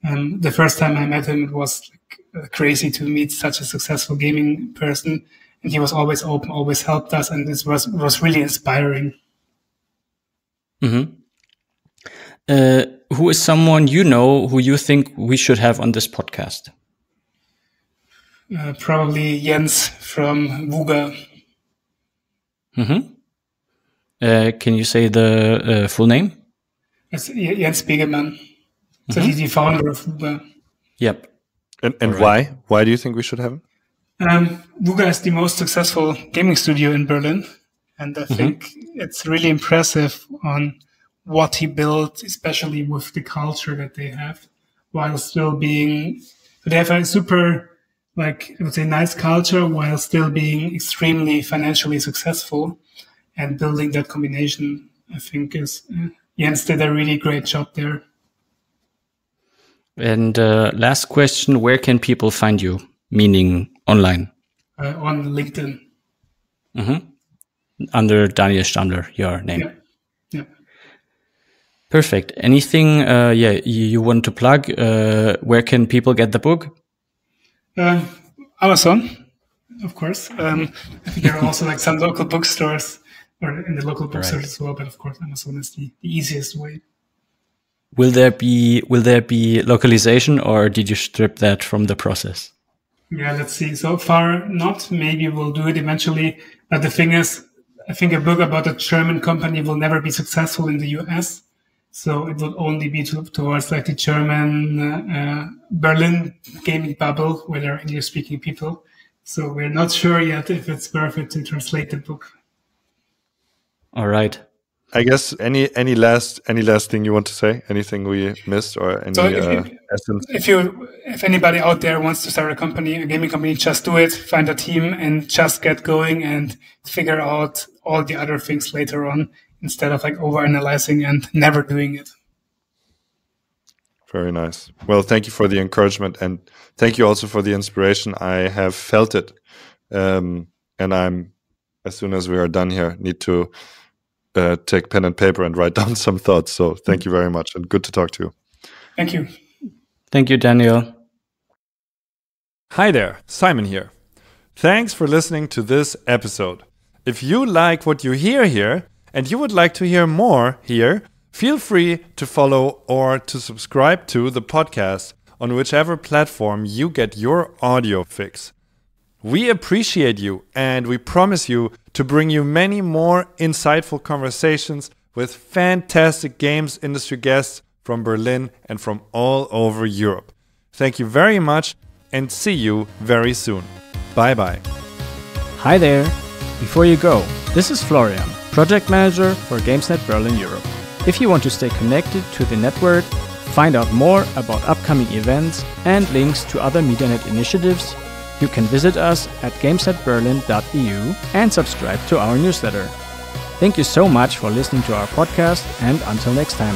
The first time I met him, it was like crazy to meet such a successful gaming person. And he was always open, always helped us. And this was really inspiring. Mm-hmm. Who is someone you know who you think we should have on this podcast? Probably Jens from Wuga. Mm-hmm. Can you say the full name? It's Jens Begemann. So he's the founder of Wuga. Yep. And why? Why do you think we should have him? Wuga is the most successful gaming studio in Berlin. And I think it's really impressive on what he built, especially with the culture that they have, while still being, they have a super, like, I would say, nice culture while still being extremely financially successful. And building that combination, I think, is Jens did a really great job there. And last question, where can people find you? Meaning online? On LinkedIn. Under Daniel Stammler, your name. Yeah. Perfect. Anything you want to plug? Where can people get the book? Amazon, of course. I think there are also like some local bookstores or in the local bookstores as well, but of course Amazon is the easiest way. Will there be localization, or did you strip that from the process? Yeah, let's see. So far, not. Maybe we'll do it eventually. But the thing is, I think a book about a German company will never be successful in the US. So it will only be towards like the German Berlin gaming bubble, where there are English-speaking people. So we're not sure yet if it's worth it to translate the book. All right. I guess any last thing you want to say? Anything we missed, or any essence? If anybody out there wants to start a gaming company, just do it. Find a team and just get going and figure out all the other things later on, instead of like overanalyzing and never doing it. Very nice. Well, thank you for the encouragement, and thank you also for the inspiration. I have felt it, and I'm, as soon as we are done here, need to take pen and paper and write down some thoughts. So thank you very much, and good to talk to you. Thank you. Thank you, Daniel. Hi there, Simon here. Thanks for listening to this episode. If you like what you hear here and you would like to hear more here, feel free to follow or to subscribe to the podcast on whichever platform you get your audio fix. We appreciate you, and we promise you to bring you many more insightful conversations with fantastic games industry guests from Berlin and from all over Europe. Thank you very much, and see you very soon. Bye-bye. Hi there. Before you go, this is Florian, Project Manager for GamesNet Berlin Europe. If you want to stay connected to the network, find out more about upcoming events and links to other MediaNet initiatives, you can visit us at gamesnetberlin.eu and subscribe to our newsletter. Thank you so much for listening to our podcast, and until next time.